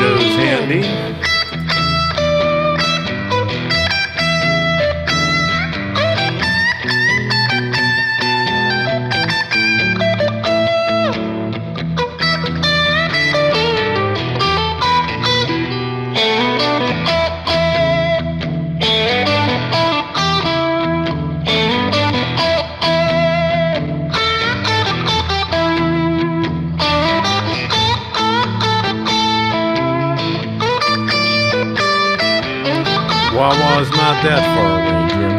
potatoes handy. Wawa's not that far away, Jim.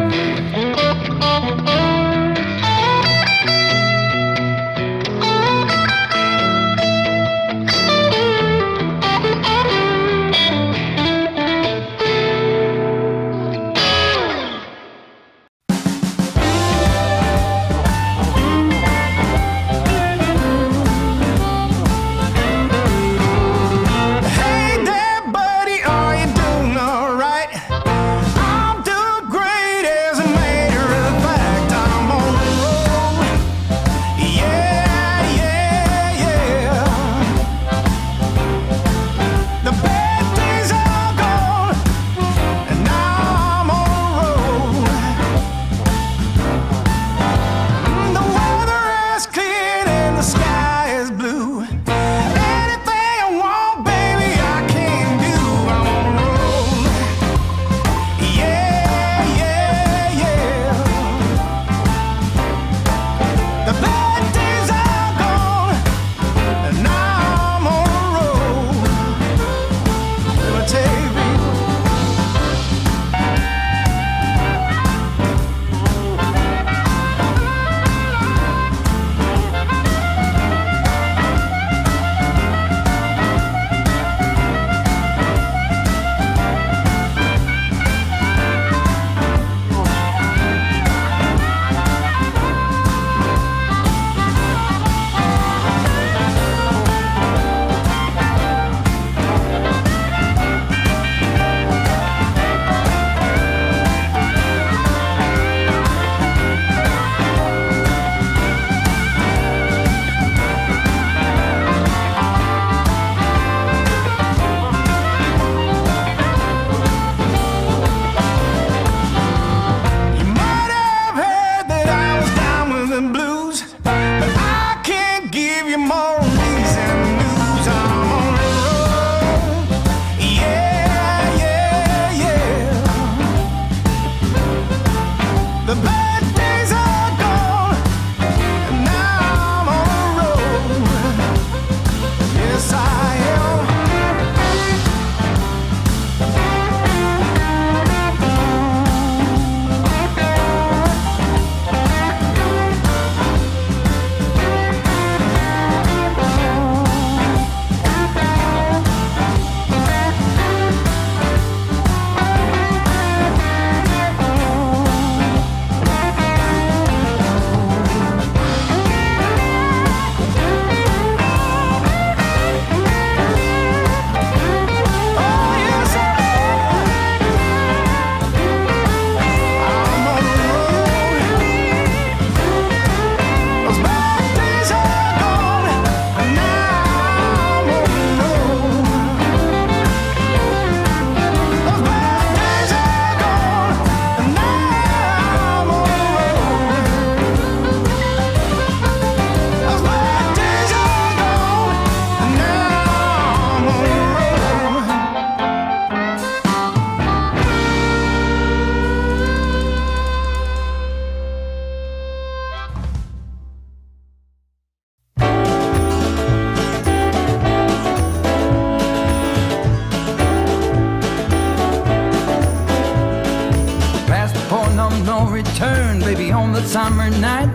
return, baby, on the summer night.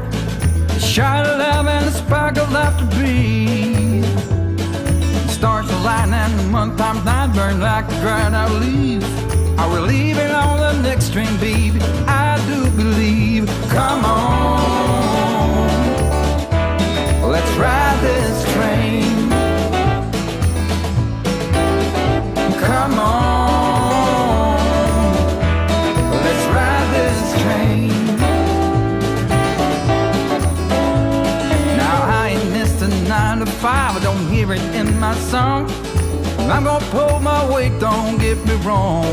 A shot of love and a spark of love to breathe. The stars align and the month times night burn like a dried out leaf. Are we leaving on the next train, baby? I do believe. Come on, let's ride this train. Come on, let's ride this train. Now I ain't missed a 9 to 5, I don't hear it in my song. I'm gonna pull my weight, don't get me wrong.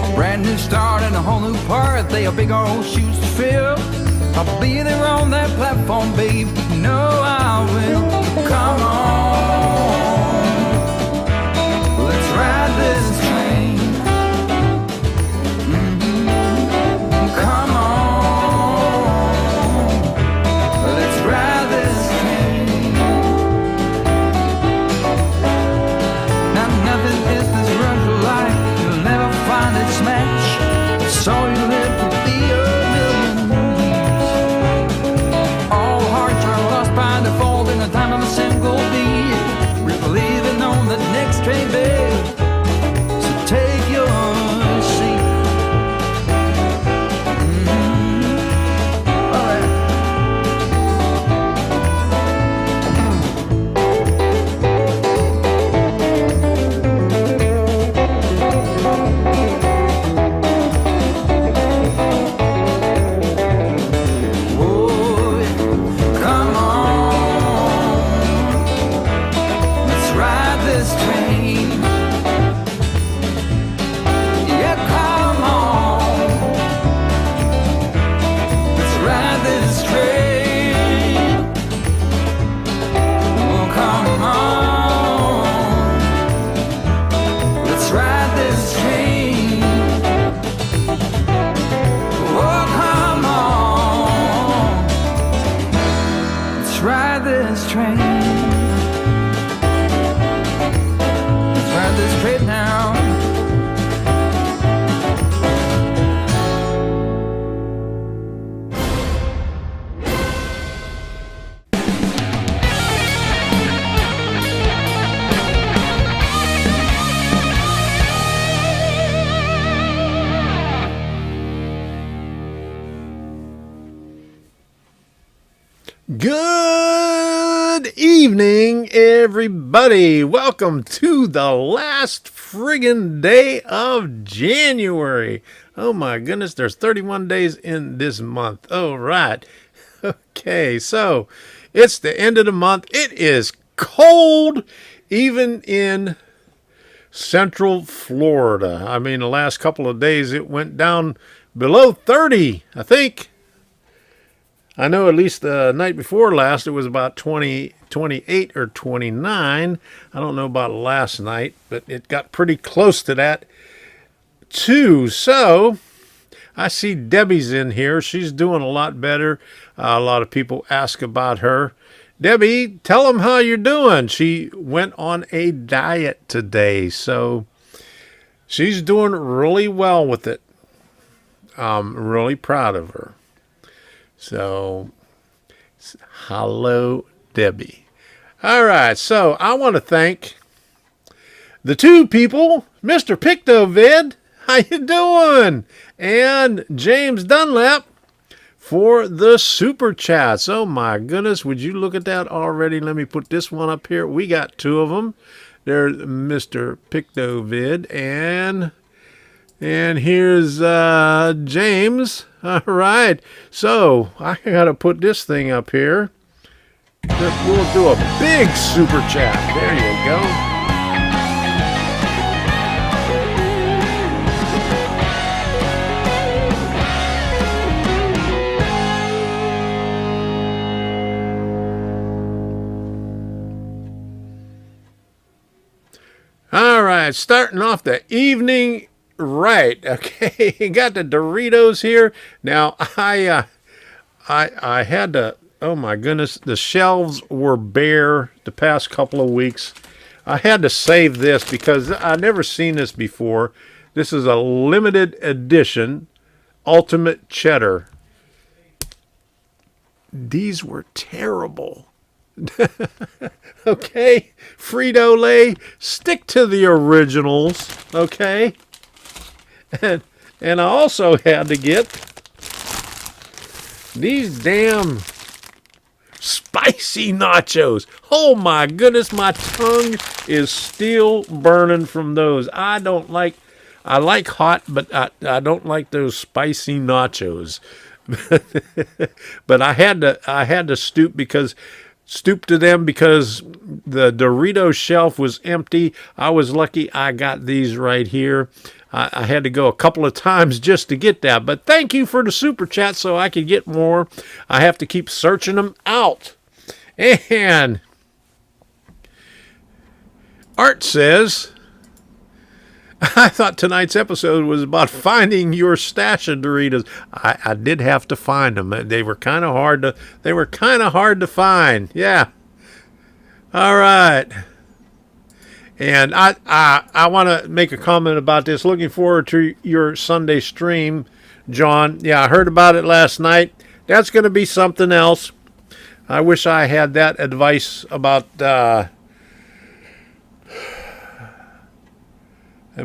A brand new start and a whole new part, they are big old shoes to fill. I'll be there on that platform, babe, you know I will. Come on, let's ride this train. Come on, let's ride this train. Now nothing is this rush of life, you'll never find its match. So you live to be a million years. All hearts are lost by default in the time of a single beat. We're leaving on the next train, babe, so take your seat. Good evening, everybody. Welcome to the last friggin' day of January. Oh my goodness, there's 31 days in this month. Oh, right. Okay, so it's the end of the month. It is cold, even in Central Florida. I mean, the last couple of days it went down below 30, I think. I know at least the night before last it was about 20, 28 or 29. I don't know about last night, but it got pretty close to that too. So I see Debbie's in here. She's doing a lot better. A lot of people ask about her. Debbie, tell them how you're doing. She went on a diet today, so she's doing really well with it. I'm really proud of her. So, hello, Debbie. All right, so I want to thank the two people, Mr. Pictovid, how you doing? And James Dunlap for the super chats. Oh my goodness, would you look at that already? Let me put this one up here. We got two of them. There's Mr. Pictovid and here's James. All right, so I gotta put this thing up here. We'll do a big super chat. There you go. All right, starting off the evening right. Okay, got the Doritos here. Now I had to. Oh my goodness, the shelves were bare the past couple of weeks. I had to save this because I've never seen this before. This is a limited edition Ultimate Cheddar. These were terrible. Okay, Frito-Lay, stick to the originals, okay? And I also had to get these damn spicy nachos. Oh my goodness, my tongue is still burning from those. I like hot, but I don't like those spicy nachos. But I had to stoop because stoop to them because the Dorito shelf was empty. I was lucky I got these right here. I had to go a couple of times just to get that. But thank you for the super chat so I could get more. I have to keep searching them out. And Art says, I thought tonight's episode was about finding your stash of Doritos. I did have to find them. They were kind of hard to find. Yeah. All right. And I want to make a comment about this. Looking forward to your Sunday stream, John. Yeah, I heard about it last night. That's going to be something else. I wish I had that advice about let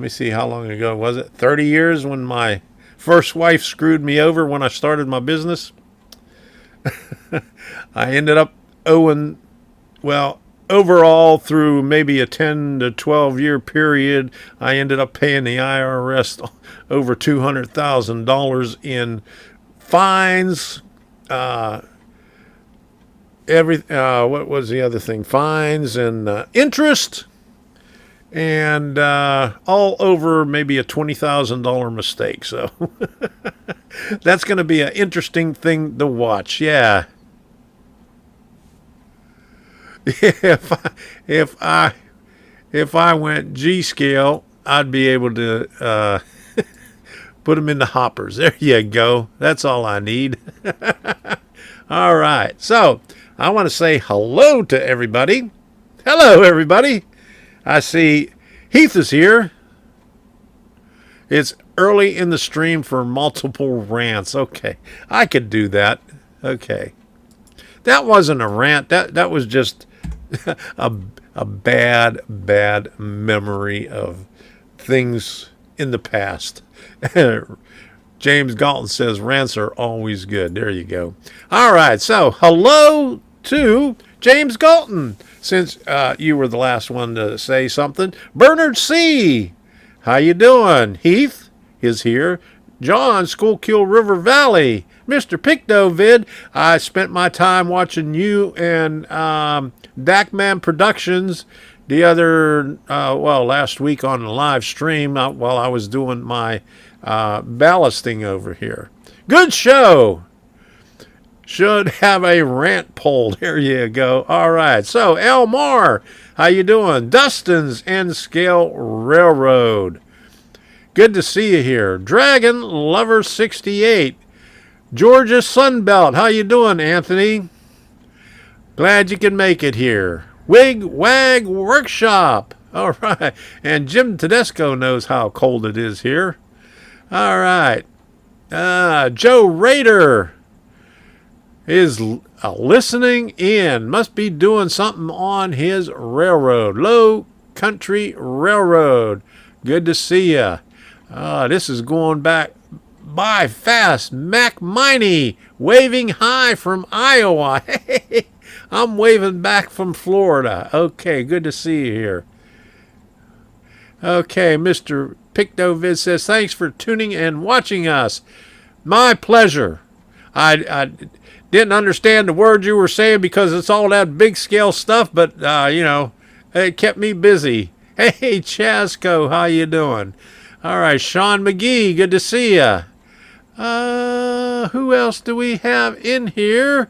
me see, how long ago was it? 30 years when my first wife screwed me over when I started my business. I ended up owing, well, overall through maybe a 10 to 12 year period, I ended up paying the IRS over $200,000 in fines. What was the other thing? Fines and interest. And all over maybe a $20,000 mistake. So that's going to be an interesting thing to watch. Yeah. If I went G scale, I'd be able to put them in the hoppers. There you go. That's all I need. All right. So I want to say hello to everybody. Hello, everybody. I see Heath is here. It's early in the stream for multiple rants. Okay, I could do that. Okay. That wasn't a rant. That was just a bad memory of things in the past. James Galton says rants are always good. There you go. All right, so hello to James Galton. Since you were the last one to say something. Bernard C., how you doing? Heath is here. John, Schuylkill River Valley. Mr. Pictovid, I spent my time watching you and Dacman Productions the other, last week on the live stream while I was doing my ballasting over here. Good show. Should have a rant poll. There you go. All right. So, Elmar, how you doing? Dustin's N Scale Railroad. Good to see you here. Dragon Lover 68. Georgia Sunbelt. How you doing, Anthony? Glad you can make it here. Wig Wag Workshop. All right. And Jim Tedesco knows how cold it is here. All right. Joe Rader is listening in. Must be doing something on his railroad. Low Country Railroad. Good to see ya. This is going back by fast. Mac Miney waving hi from Iowa. Hey, I'm waving back from Florida. Okay, good to see you here. Okay, Mr. Pictovid says, thanks for tuning and watching us. My pleasure. I didn't understand the words you were saying because it's all that big scale stuff, but, it kept me busy. Hey, Chasco, how you doing? All right, Sean McGee, good to see ya. Who else do we have in here?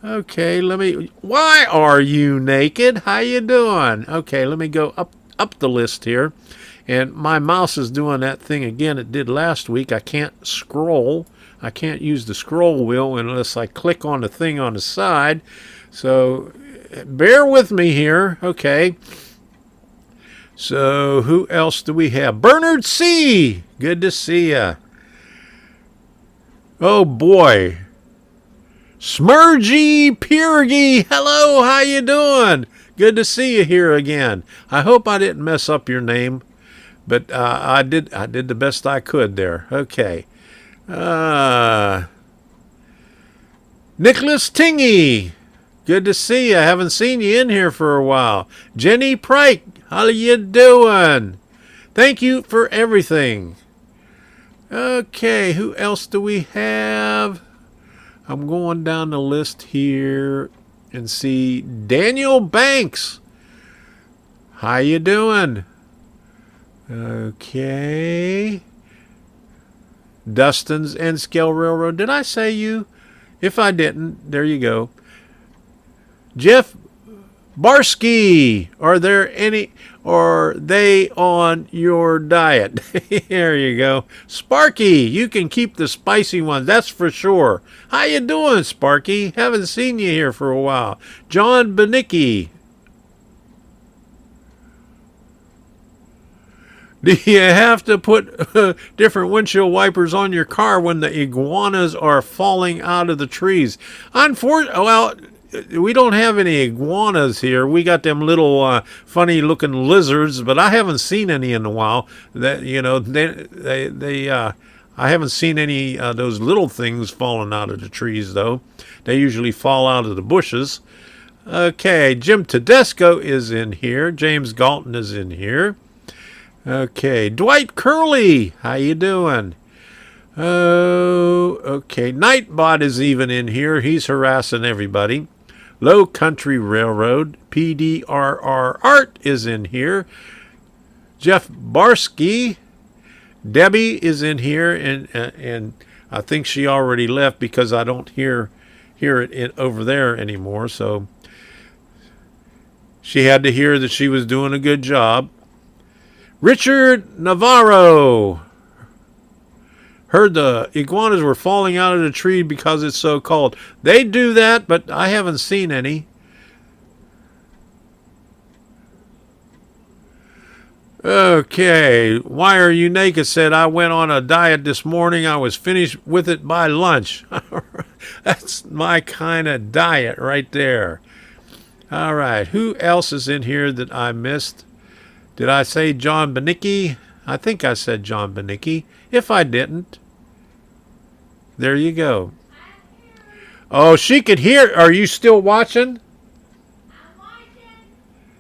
Okay, why are you naked? How you doing? Okay, let me go up the list here. And my mouse is doing that thing again it did last week. I can't scroll. I can't use the scroll wheel unless I click on the thing on the side. So bear with me here. Okay. So who else do we have? Bernard C. Good to see ya. Oh boy. Smurgy Piergy. Hello, how you doing? Good to see you here again. I hope I didn't mess up your name, but I did the best I could there. Okay. Nicholas Tingy. Good to see you. I haven't seen you in here for a while. Jenny Prike. How you doing? Thank you for everything. Okay, who else do we have? I'm going down the list here. and see Daniel Banks. How you doing? Okay. Dustin's N Scale Railroad. Did I say you? If I didn't, there you go. Jeff Barsky. Are they on your diet? There you go. Sparky, you can keep the spicy ones, that's for sure. How you doing, Sparky? Haven't seen you here for a while. John Benicki. Do you have to put different windshield wipers on your car when the iguanas are falling out of the trees? Well, we don't have any iguanas here. We got them little funny-looking lizards, but I haven't seen any in a while. I haven't seen any of those little things falling out of the trees, though. They usually fall out of the bushes. Okay, Jim Tedesco is in here. James Galton is in here. Okay, Dwight Curley, how you doing? Oh, okay, Nightbot is even in here. He's harassing everybody. Low Country Railroad, PDRR Art is in here. Jeff Barsky, Debbie is in here, and I think she already left because I don't hear it over there anymore. So she had to hear that she was doing a good job. Richard Navarro heard the iguanas were falling out of the tree because it's so cold. They do that, but I haven't seen any. Okay, Why Are You Naked said, I went on a diet this morning. I was finished with it by lunch. That's my kind of diet right there. All right, who else is in here that I missed? Did I say John Benicki? I think I said John Benicki. If I didn't, there you go. Oh, she could hear. Are you still watching? I'm watching.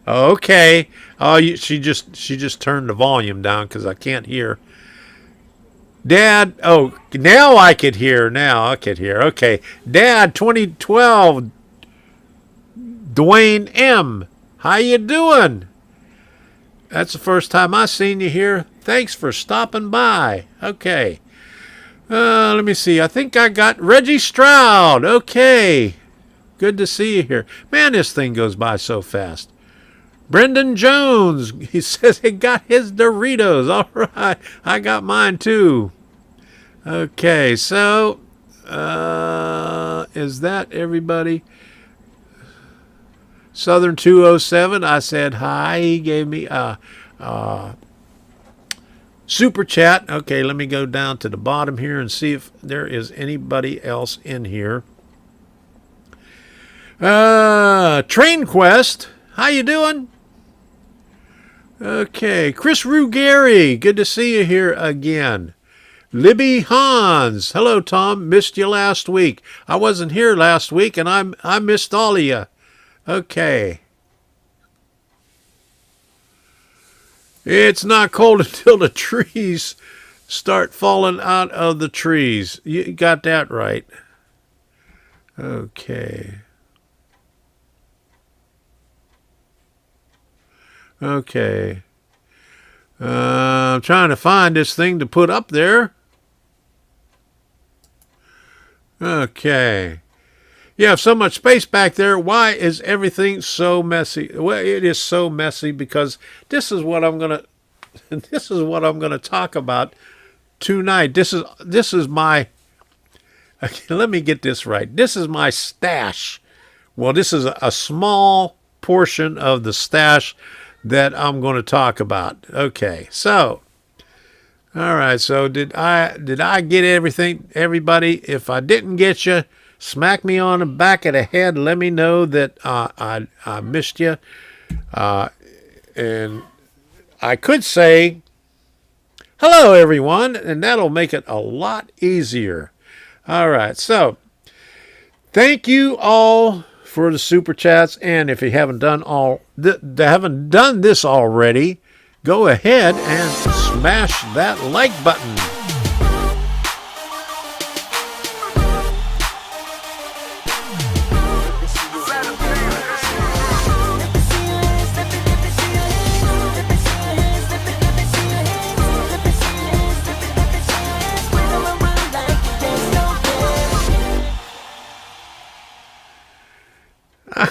Okay. Oh, she just turned the volume down because I can't hear. Dad. Oh, now I could hear. Now I could hear. Okay. Dad, 2012. Dwayne M. How you doing? That's the first time I seen you here. Thanks for stopping by. Okay. Let me see. I think I got Reggie Stroud. Okay. Good to see you here. Man, this thing goes by so fast. Brendan Jones. He says he got his Doritos. All right. I got mine too. Okay. So, is that everybody? Southern 207, I said hi. He gave me a super chat. Okay, let me go down to the bottom here and see if there is anybody else in here. Train Quest, how you doing? Okay, Chris Ruggieri, good to see you here again. Libby Hans, hello Tom, missed you last week. I wasn't here last week and I missed all of you. Okay. It's not cold until the trees start falling out of the trees. You got that right. Okay. Okay. I'm trying to find this thing to put up there. Okay. You have so much space back there. Why is everything so messy? Well, it is so messy because this is what I'm gonna talk about tonight. This is my. Okay, let me get this right. This is my stash. Well, this is a small portion of the stash that I'm going to talk about. Okay, so. All right. So did I get everything, everybody? If I didn't get you, smack me on the back of the head. Let me know that I missed you. And I could say, hello, everyone, and that'll make it a lot easier. All right, so thank you all for the super chats. And if you haven't done this already, go ahead and smash that like button.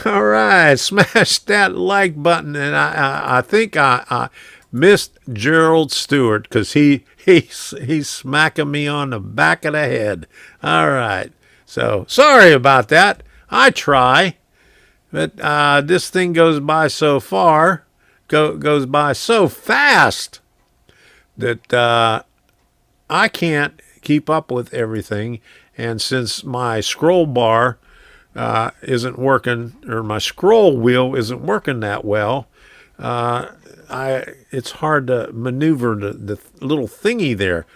All right, smash that like button, and I think I missed Gerald Stewart because he's smacking me on the back of the head. All right, so sorry about that. I try, but this thing goes by so goes by so fast that I can't keep up with everything. And since my scroll bar isn't working, or my scroll wheel isn't working that well, it's hard to maneuver the little thingy there.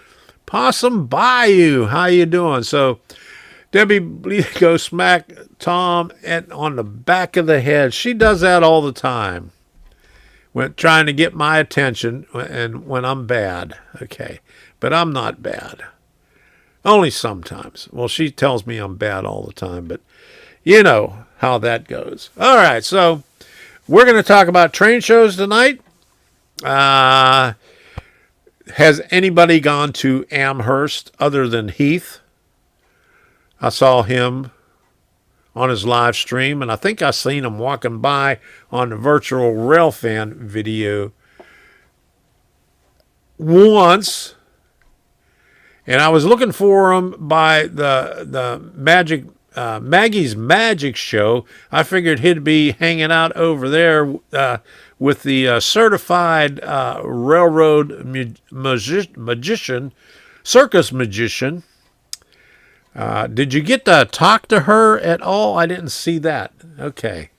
Possum Bayou, how you doing? So Debbie, go smack Tom on the back of the head. She does that all the time when trying to get my attention and when I'm bad. Okay, but I'm not bad. Only sometimes. Well, she tells me I'm bad all the time, but you know how that goes. All right, so we're going to talk about train shows tonight. Has anybody gone to Amherst other than Heath? I saw him on his live stream, and I think I seen him walking by on the virtual rail fan video once. And I was looking for him by the Maggie's Magic Show. I figured he'd be hanging out over there with the certified railroad magician, circus magician. Did you get to talk to her at all? I didn't see that. Okay.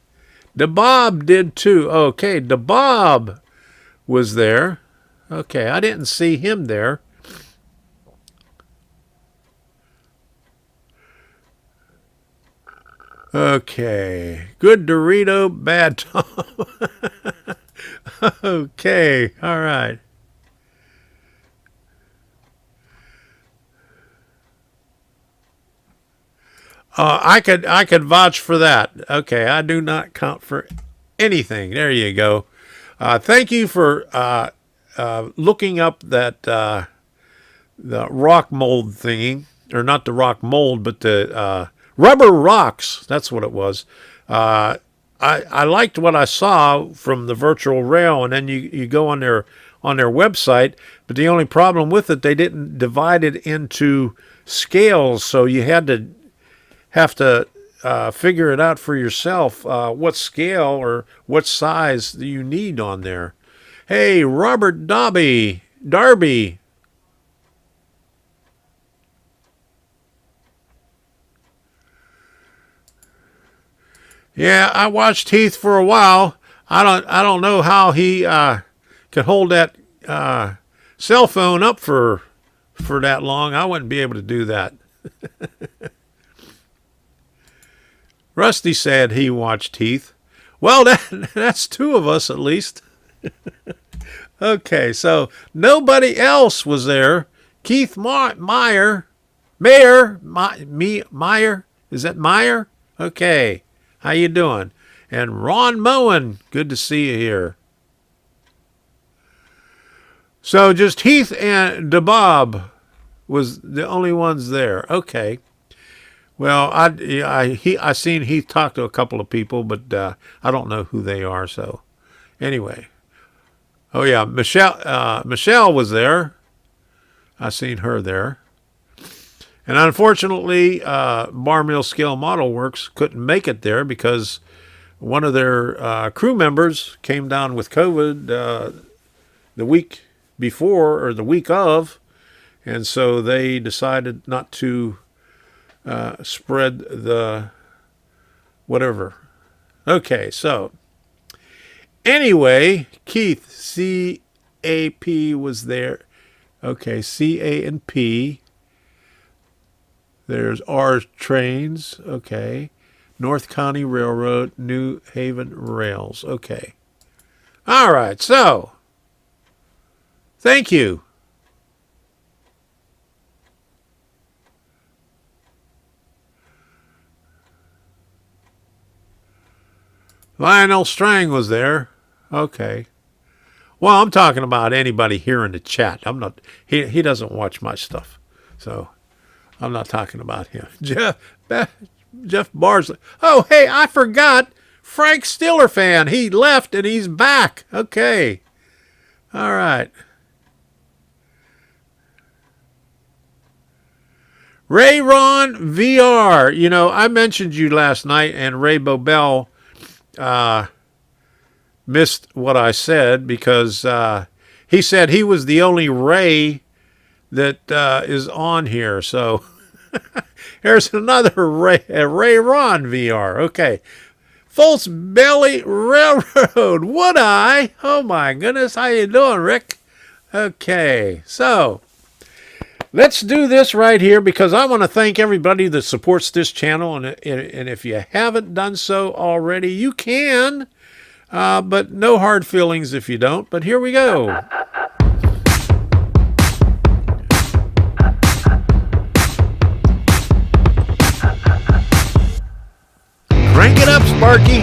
DeBob did too. Okay, DeBob was there. Okay, I didn't see him there. Okay. Good Dorito, bad Tom. Okay, all right. I could vouch for that. Okay, I do not count for anything. There you go. Thank you for looking up that the rock mold thingy, or not the rock mold, but the rubber rocks. That's what it was. I liked what I saw from the virtual rail, and then you go on their website. But the only problem with it, they didn't divide it into scales, so you have to figure it out for yourself, what scale or what size you need on there. Hey, Robert Darby. Yeah, I watched Heath for a while. I don't know how he could hold that cell phone up for that long. I wouldn't be able to do that. Rusty said he watched Heath. Well, that's two of us at least. Okay, so nobody else was there. Keith Meyer. Is that Meyer? Okay, how you doing? And Ron Moen, good to see you here. So just Heath and DeBob was the only ones there. Okay. Well, I seen Heath talk to a couple of people, but I don't know who they are. So, anyway, oh yeah, Michelle was there. I seen her there, and unfortunately, Bar Mill Scale Model Works couldn't make it there because one of their crew members came down with COVID the week before or the week of, and so they decided not to spread the whatever. Okay, so anyway, Keith, CAP was there. Okay, CA and P. There's R Trains. Okay. North County Railroad, New Haven Rails. Okay. All right, so thank you. Lionel Strang was there. Okay. Well, I'm talking about anybody here in the chat. I'm not. He doesn't watch my stuff, so I'm not talking about him. Jeff Barsley. Oh, hey, I forgot. Frank Stiller fan. He left and he's back. Okay. All right. Ray Ron VR. You know, I mentioned you last night, and Ray Bobel missed what I said because he said he was the only Ray that is on here. So here's another Ray Ron VR. Okay. False Belly Railroad. Would I? Oh my goodness. How you doing, Rick? Okay. So let's do this right here because I want to thank everybody that supports this channel. And if you haven't done so already, you can. But no hard feelings if you don't. But here we go. Crank it up, Sparky.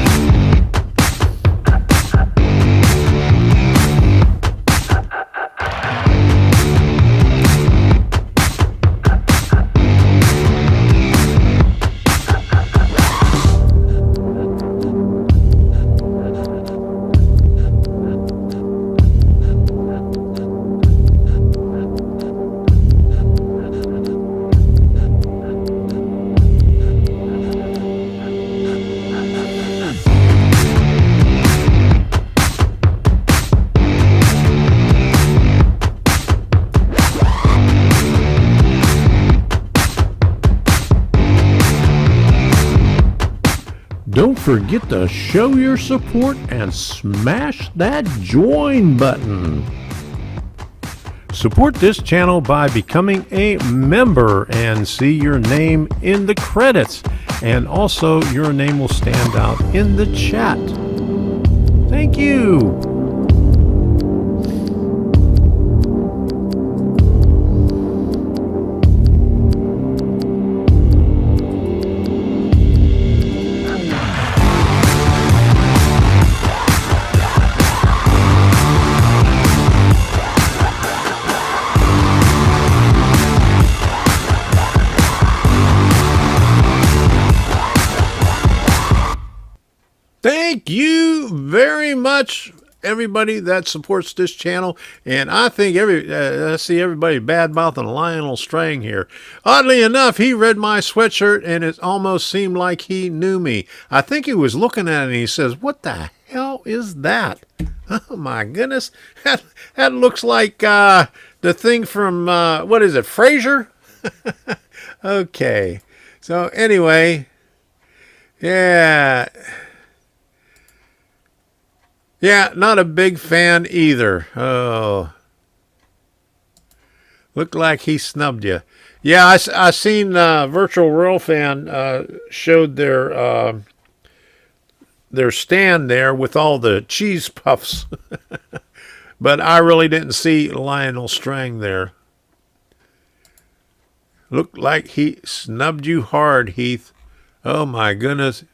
Don't forget to show your support and smash that join button. Support this channel by becoming a member and see your name in the credits. And also your name will stand out in the chat. Thank you. Thank you very much, everybody that supports this channel. And I think I see everybody bad-mouthing Lionel Strang here. Oddly enough, he read my sweatshirt and it almost seemed like he knew me. I think he was looking at it and he says, "What the hell is that?" Oh my goodness. That looks like the thing from, what is it, Frasier? Okay. So anyway, yeah. Yeah, not a big fan either. Oh. Looked like he snubbed you. Yeah, I seen Virtual Royal Fan showed their stand there with all the cheese puffs. But I really didn't see Lionel Strang there. Looked like he snubbed you hard, Heath. Oh my goodness.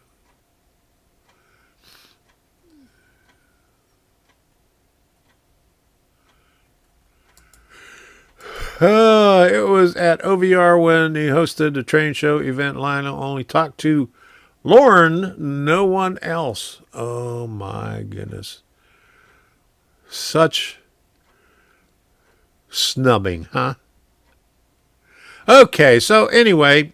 It was at OVR when he hosted the train show event. Lionel only talked to Lauren, no one else. Oh my goodness. Such snubbing, huh? Okay, so anyway,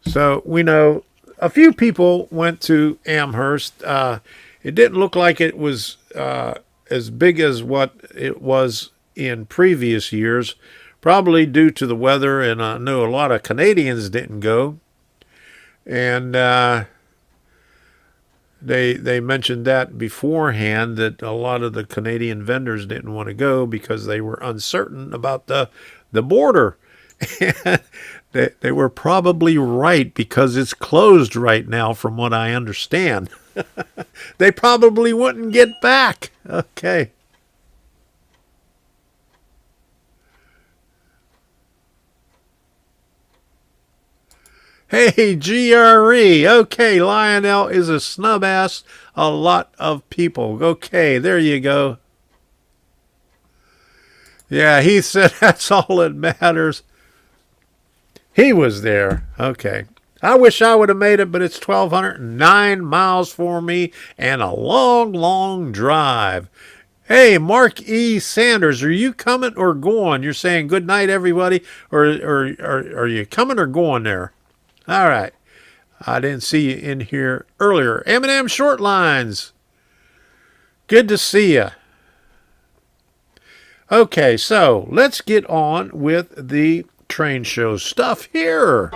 so we know a few people went to Amherst. It didn't look like it was as big as what it was in previous years, probably due to the weather, and I know a lot of Canadians didn't go. And they mentioned that beforehand, that a lot of the Canadian vendors didn't want to go because they were uncertain about the border. And they were probably right, because it's closed right now from what I understand. They probably wouldn't get back. Okay. Hey, GRE. Okay, Lionel is a snub ass a lot of people. Okay, there you go. Yeah, he said that's all that matters. He was there. Okay. I wish I would have made it, but it's 1,209 miles for me and a long, long drive. Hey, Mark E. Sanders, are you coming or going? You're saying good night, everybody, or are you coming or going there? All right. I didn't see you in here earlier. M&M Short Lines. Good to see you. Okay, so let's get on with the train show stuff here.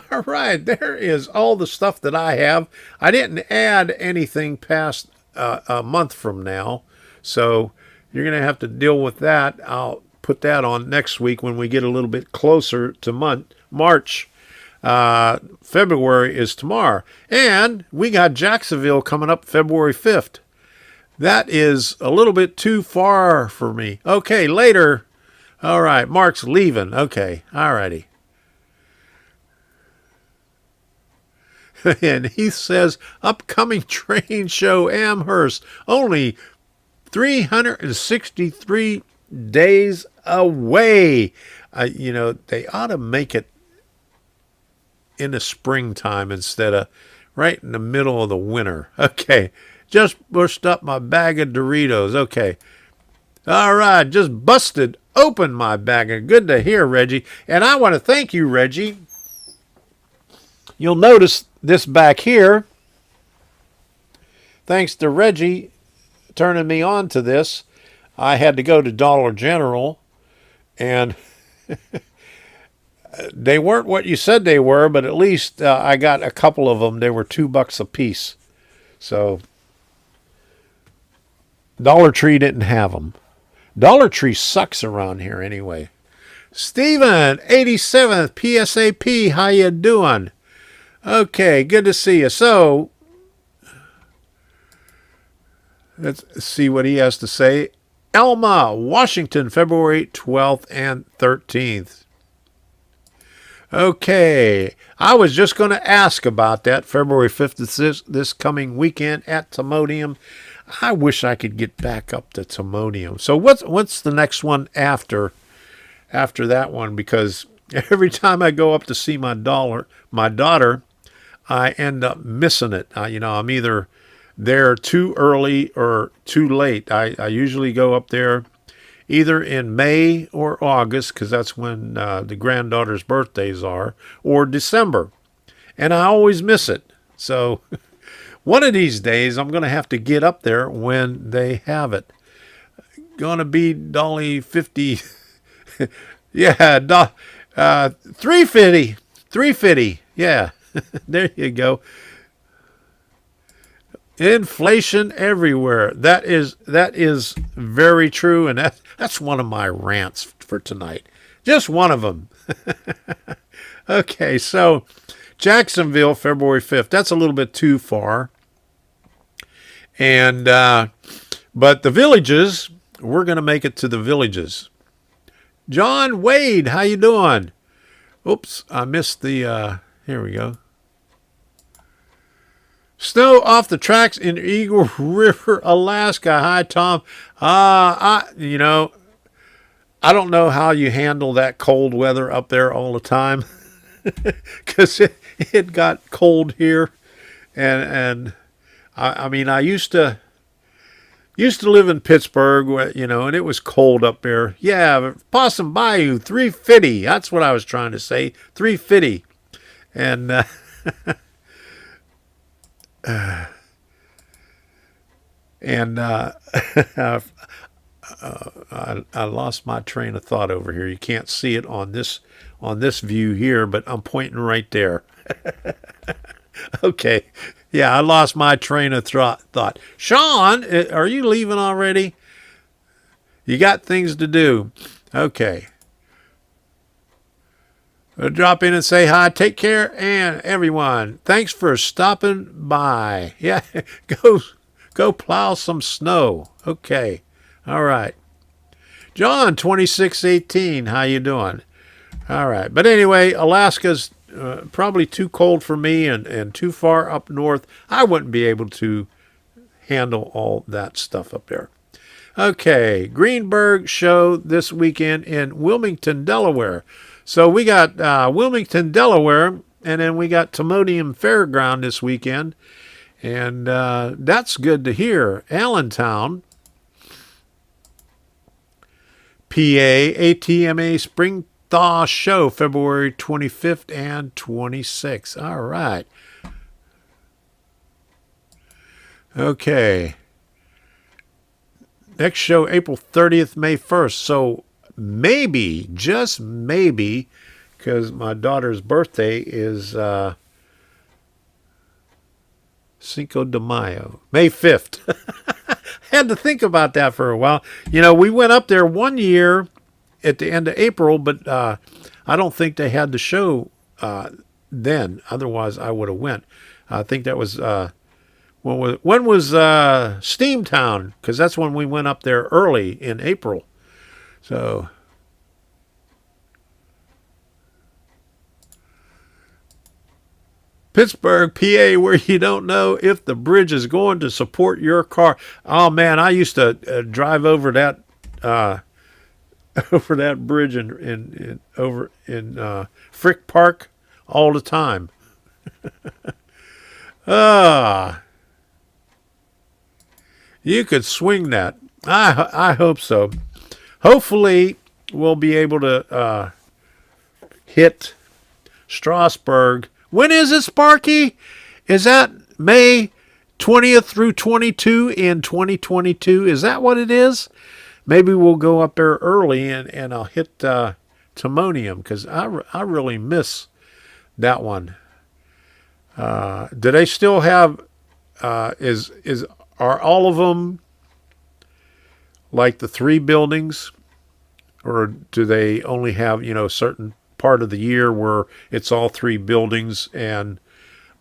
All right, there is all the stuff that I have. I didn't add anything past a month from now, so you're going to have to deal with that. I'll put that on next week when we get a little bit closer to March. February is tomorrow. And we got Jacksonville coming up February 5th. That is a little bit too far for me. Okay, later. All right, Mark's leaving. Okay, all righty. And he says, upcoming train show Amherst, only 363 days away. They ought to make it in the springtime instead of right in the middle of the winter. Okay, just pushed up my bag of Doritos. Okay, all right, just busted open my bag. And good to hear, Reggie. And I want to thank you, Reggie. You'll notice this back here, thanks to Reggie turning me on to this, I had to go to Dollar General, and they weren't what you said they were, but at least I got a couple of them. They were $2 a piece. So Dollar Tree didn't have them. Dollar Tree sucks around here anyway. Steven, 87th PSAP, how you doing? Okay, good to see you. So, let's see what he has to say. Elma, Washington, February 12th and 13th. Okay, I was just going to ask about that. February 5th is this coming weekend at Timonium. I wish I could get back up to Timonium. So what's the next one after that one? Because every time I go up to see my daughter, I end up missing it. I'm either there too early or too late. I usually go up there either in May or August, because that's when the granddaughter's birthdays are, or December. And I always miss it. So one of these days, I'm going to have to get up there when they have it. Going to be Dolly 50. Yeah, 350. 350. Yeah. There you go. Inflation everywhere. That is very true, and that's one of my rants for tonight. Just one of them. Okay, so Jacksonville, February 5th. That's a little bit too far. And but the Villages, we're going to make it to the Villages. John Wade, how you doing? Oops, I missed the here we go. Snow off the tracks in Eagle River, Alaska. Hi, Tom. I don't know how you handle that cold weather up there all the time, because it got cold here, and I mean I used to live in Pittsburgh, and it was cold up there. Yeah, Possum Bayou, 350. That's what I was trying to say, 350, and. I lost my train of thought over here. You can't see it on this view here, but I'm pointing right there. Okay. Yeah, I lost my train of thought. Sean, are you leaving already? You got things to do. Okay. Drop in and say hi. Take care, and everyone, thanks for stopping by. Yeah, go plow some snow. Okay, all right. John, 2618, how you doing? All right, but anyway, Alaska's probably too cold for me and too far up north. I wouldn't be able to handle all that stuff up there. Okay, Greenberg show this weekend in Wilmington, Delaware. So we got Wilmington, Delaware, and then we got Timonium Fairground this weekend. And that's good to hear. Allentown, PA, ATMA Spring Thaw Show, February 25th and 26th. All right. Okay. Next show, April 30th, May 1st. So maybe, just maybe, because my daughter's birthday is Cinco de Mayo, May 5th. Had to think about that for a while. You know, we went up there one year at the end of April, but I don't think they had the show then. Otherwise, I would have went. I think that was when was Steamtown? Because that's when we went up there early in April. So Pittsburgh, PA, where you don't know if the bridge is going to support your car. Oh man, I used to drive over that over that bridge in Frick Park all the time. You could swing that. I hope so. Hopefully, we'll be able to hit Strasburg. When is it, Sparky? Is that May 20th through 22 in 2022? Is that what it is? Maybe we'll go up there early and I'll hit Timonium because I really miss that one. Do they still have? Are all of them like the 3 buildings, or do they only have a certain part of the year where it's all 3 buildings, and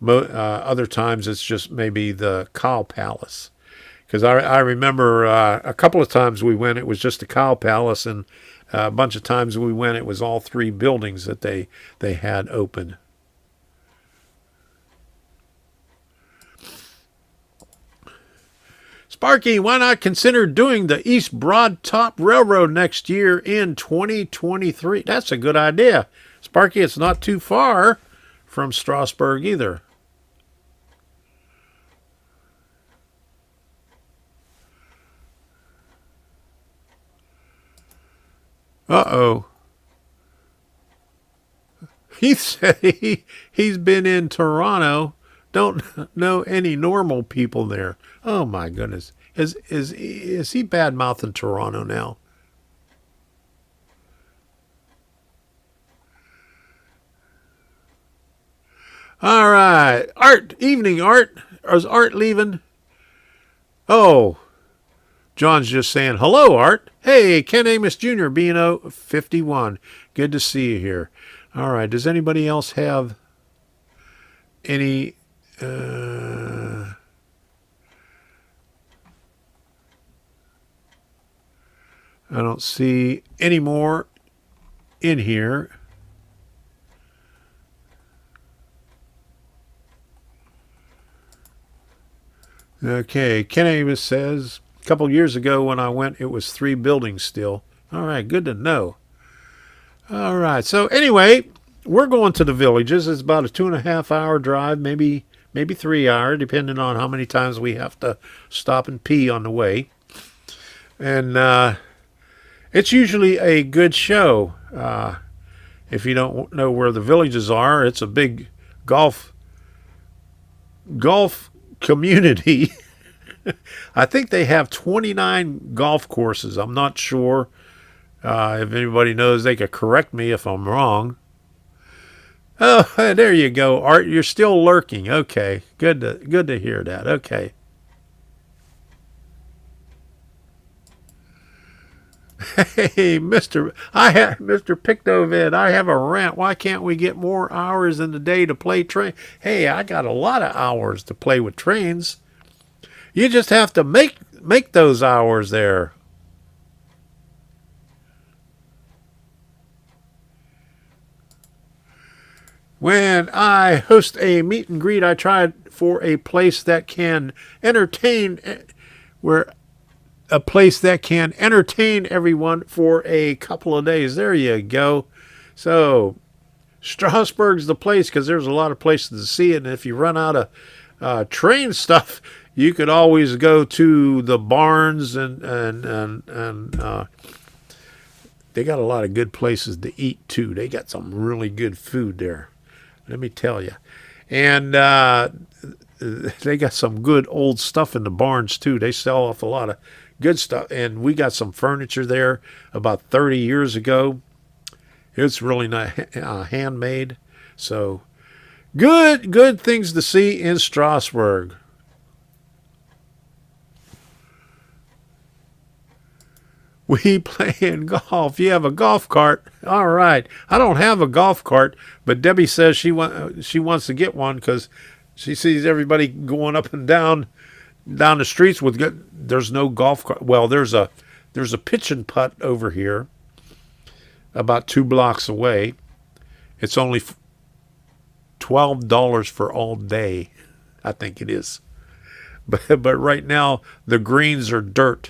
other times it's just maybe the Cow Palace? Because I remember a couple of times we went, it was just the Cow Palace, and a bunch of times we went, it was all 3 buildings that they had open. Sparky, why not consider doing the East Broad Top Railroad next year in 2023? That's a good idea. Sparky, it's not too far from Strasburg either. Uh-oh. He said he's been in Toronto. Don't know any normal people there. Oh my goodness. Is he bad-mouthing Toronto now? All right. Art, evening, Art. Is Art leaving? Oh, John's just saying, hello, Art. Hey, Ken Amos Jr., B&O 51. Good to see you here. All right. Does anybody else have any... I don't see any more in here. Okay, Ken Amos says, a couple years ago when I went, it was 3 buildings still. All right, good to know. All right, so anyway, we're going to the Villages. It's about a 2.5-hour drive, maybe 3 hours, depending on how many times we have to stop and pee on the way. And it's usually a good show. If you don't know where the Villages are, it's a big golf community. I think they have 29 golf courses. I'm not sure. If anybody knows, they could correct me if I'm wrong. Oh, there you go, Art. You're still lurking. Okay, good to hear that. Okay. Hey, Mr. Pictovid, I have a rant. Why can't we get more hours in the day to play train? Hey, I got a lot of hours to play with trains. You just have to make those hours there. When I host a meet and greet, I try for a place that can entertain, where a place that can entertain everyone for a couple of days. There you go. So Strasbourg's the place because there's a lot of places to see it. And if you run out of train stuff, you could always go to the barns and they got a lot of good places to eat too. They got some really good food there, let me tell you. And they got some good old stuff in the barns too. They sell off a lot of good stuff. And we got some furniture there about 30 years ago. It's really not handmade. So good things to see in Strasbourg. We playing golf. You have a golf cart. All right. I don't have a golf cart, but Debbie says she wants to get one because she sees everybody going up and down the streets with there's no golf cart. Well, there's a pitch and putt over here about 2 blocks away. It's only $12 for all day. I think it is. But right now the greens are dirt.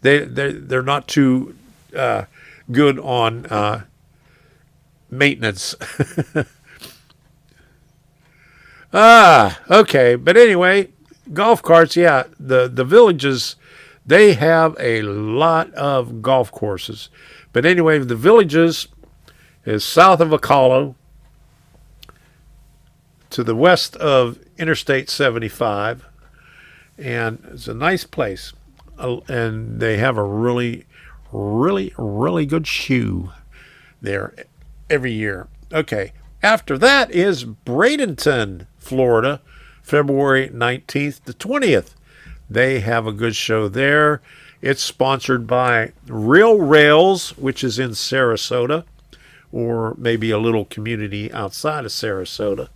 They're not too good on maintenance. Okay. But anyway, golf carts. Yeah, the villages, they have a lot of golf courses. But anyway, the villages is south of Akalo, to the west of Interstate 75. And it's a nice place. And they have a really, really, really good shoe there every year. Okay. After that is Bradenton, Florida, February 19th to 20th. They have a good show there. It's sponsored by Real Rails, which is in Sarasota, or maybe a little community outside of Sarasota.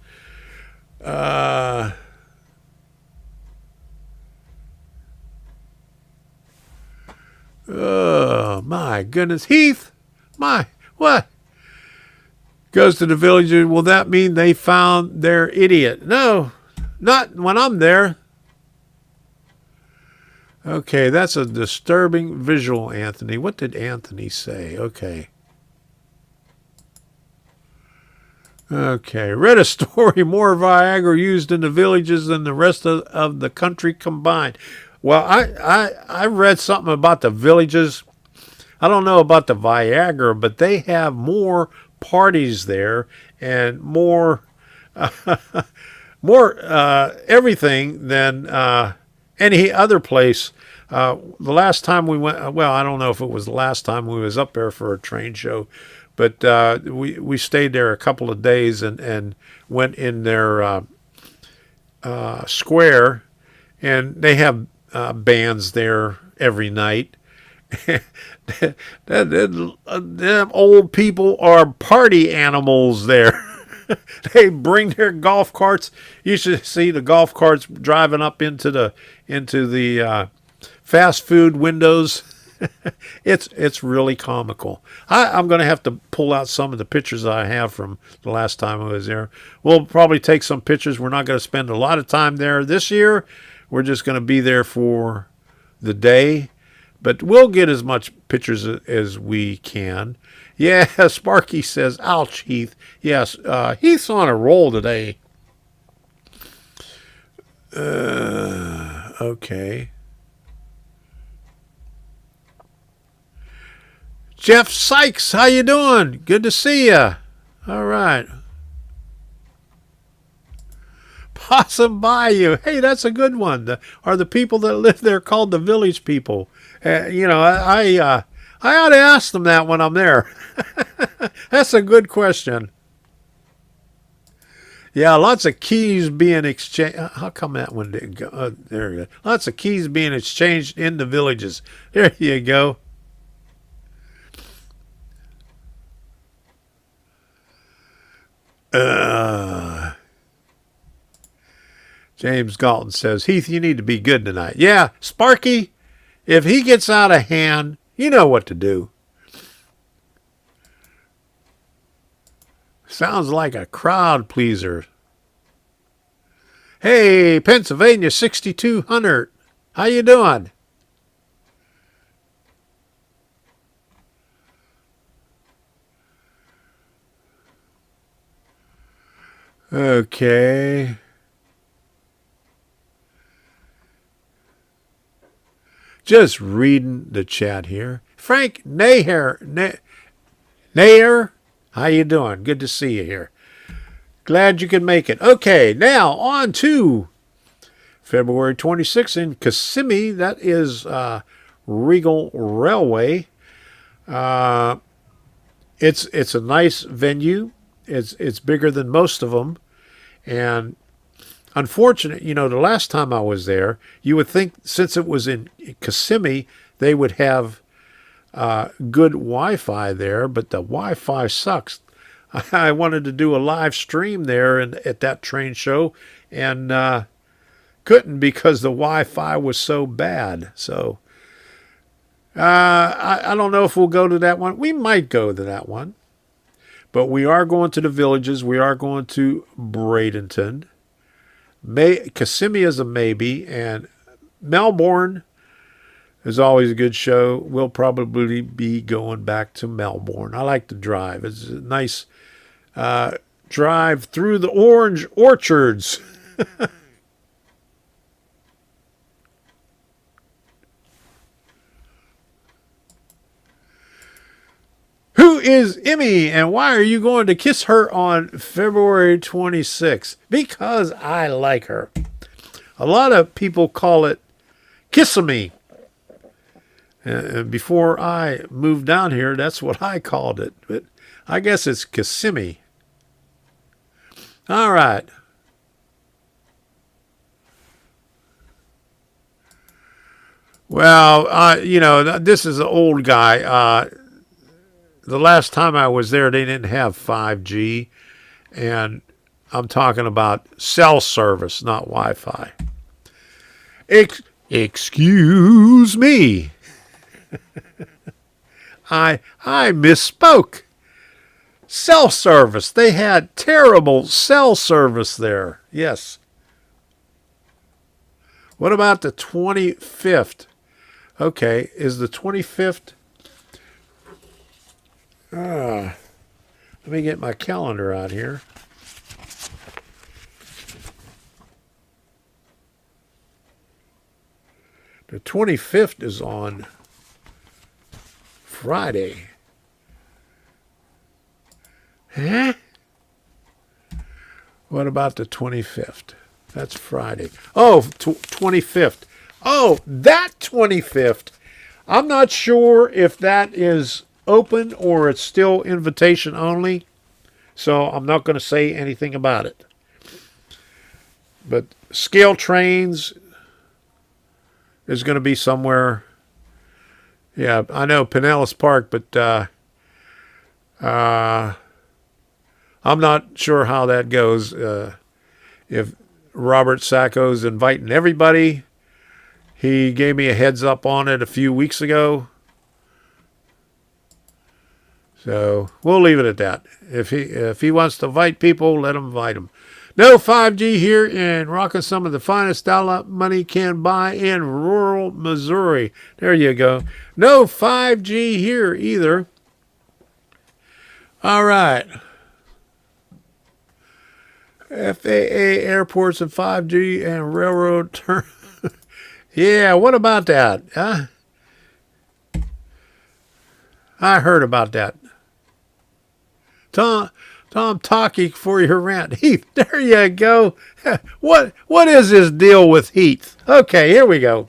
Oh, my goodness. Heath, what? Goes to the villagers. Will that mean they found their idiot? No, not when I'm there. Okay, that's a disturbing visual, Anthony. What did Anthony say? Okay. Read a story, more Viagra used in the villages than the rest of the country combined. Well, I read something about the villages. I don't know about the Viagra, but they have more parties there and more everything than any other place. The last time we went, well, I don't know if it was the last time we was up there for a train show, but we stayed there a couple of days and went in their square, and they have bands there every night. Them old people are party animals there. They bring their golf carts. You should see the golf carts driving up into the fast food windows. It's really comical. I'm going to have to pull out some of the pictures I have from the last time I was there. We'll probably take some pictures. We're not going to spend a lot of time there this year. We're just going to be there for the day. But we'll get as much pictures as we can. Yeah, Sparky says, ouch, Heath. Yes, Heath's on a roll today. Okay. Jeff Sykes, how you doing? Good to see you. All right. Possum Bayou. Hey, that's a good one. Are the people that live there called the village people? I ought to ask them that when I'm there. That's a good question. Yeah, lots of keys being exchanged. How come that one didn't go? There you go. Lots of keys being exchanged in the villages. There you go. James Galton says, Heath, you need to be good tonight. Yeah, Sparky, if he gets out of hand, you know what to do. Sounds like a crowd pleaser. Hey, Pennsylvania 6200. How you doing? Okay. Just reading the chat here. Frank Nair, how you doing? Good to see you here. Glad you could make it. Okay, now on to February 26th in Kissimmee. That is Regal Railway. It's a nice venue. It's bigger than most of them, and unfortunate, the last time I was there, you would think since it was in Kissimmee, they would have good Wi-Fi there, but the Wi-Fi sucks. I wanted to do a live stream there at that train show, and couldn't because the Wi-Fi was so bad. So I don't know if we'll go to that one. We might go to that one. But we are going to the villages. We are going to Bradenton. Kissimmee is a maybe. And Melbourne is always a good show. We'll probably be going back to Melbourne. I like to drive. It's a nice drive through the orange orchards. Who is Emmy, and why are you going to kiss her on February 26th? Because I like her. A lot of people call it Kissimmee. Before I moved down here, that's what I called it. But I guess it's Kissimmee. All right. Well, this is an old guy. The last time I was there, they didn't have 5G, and I'm talking about cell service, not Wi-Fi. Excuse me. I misspoke. Cell service. They had terrible cell service there. Yes. What about the 25th? Okay, is the 25th... let me get my calendar out here. The 25th is on Friday. Huh? What about the 25th? That's Friday. Oh, 25th. Oh, that 25th. I'm not sure if that is open or it's still invitation only, so I'm not going to say anything about it. But Scale Trains is going to be somewhere. Yeah, I know Pinellas Park, but I'm not sure how that goes. If Robert Sacco's inviting everybody, he gave me a heads up on it a few weeks ago. So we'll leave it at that. If he wants to invite people, let him invite them. No 5G here in rocking some of the finest dollar money can buy in rural Missouri. There you go. No 5G here either. All right. FAA airports and 5G and railroad turn. Yeah, what about that? Huh? I heard about that. Tom talking for your rant. Heath, there you go. What is this deal with Heath? Okay, here we go.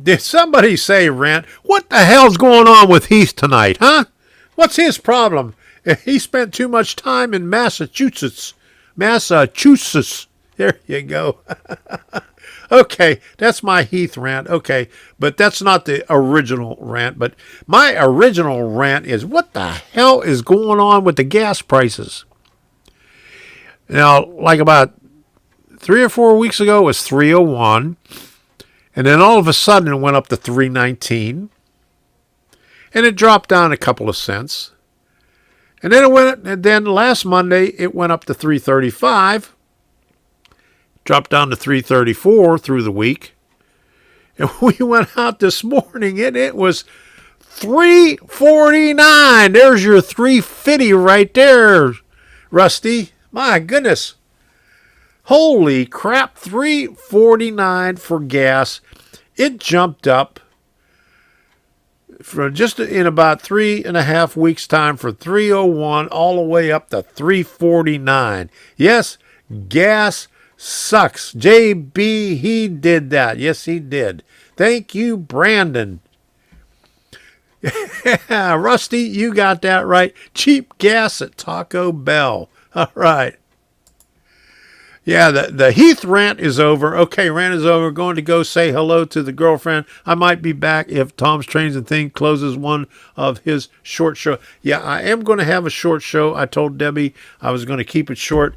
Did somebody say rant? What the hell's going on with Heath tonight, huh? What's his problem? He spent too much time in Massachusetts. There you go. Okay, that's my Heath rant. Okay, but that's not the original rant. But my original rant is, what the hell is going on with the gas prices? Now, like about 3 or 4 weeks ago, it was 301. And then all of a sudden, it went up to 319. And it dropped down a couple of cents. And then last Monday, it went up to 335. Dropped down to 334 through the week. And we went out this morning, and it was 349. There's your 350 right there, Rusty. My goodness. Holy crap, 349 for gas. It jumped up from just in about 3.5 weeks' time for 301 all the way up to 349. Yes, gas sucks. JB, he did that. Yes, he did. Thank you, Brandon. Yeah, Rusty, you got that right. Cheap gas at Taco Bell. All right. Yeah, the Heath rant is over. Okay, rant is over. Going to go say hello to the girlfriend. I might be back if Tom's Trains and Things closes one of his short show. Yeah, I am going to have a short show. I told Debbie I was going to keep it short.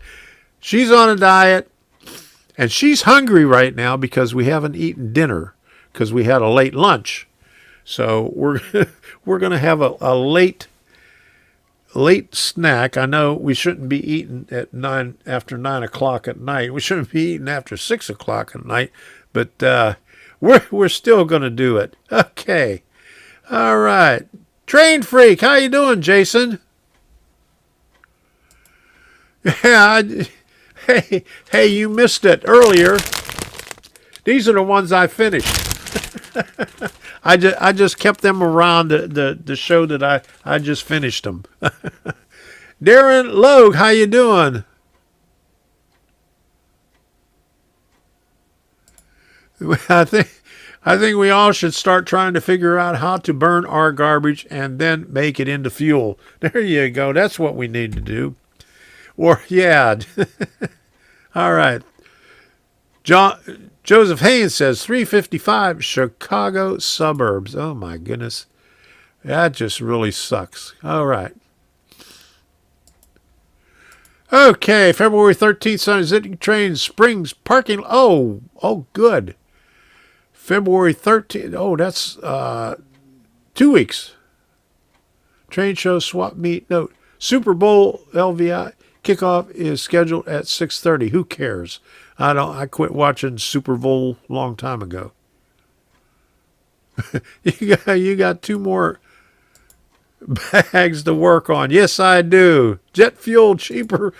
She's on a diet, and she's hungry right now because we haven't eaten dinner because we had a late lunch. So we're going to have a late snack. I know we shouldn't be eating at after 9 o'clock at night. We shouldn't be eating after 6 o'clock at night, but we're still going to do it. Okay. All right. Train Freak, how you doing, Jason? Yeah, hey, you missed it earlier. These are the ones I finished. I just kept them around the show that I just finished them. Darren Logue, how you doing? I think we all should start trying to figure out how to burn our garbage and then make it into fuel. There you go. That's what we need to do. Or yeah. All right. Joseph Haynes says 355 Chicago suburbs. Oh my goodness. That just really sucks. All right. Okay, February 13th, Sunday, Zipping Train Springs parking. Oh, good. February 13th. Oh, that's 2 weeks. Train show swap meet. Note. Super Bowl LVI kickoff is scheduled at 6:30. Who cares? I quit watching Super Bowl a long time ago. You got 2 more bags to work on. Yes, I do. Jet fuel cheaper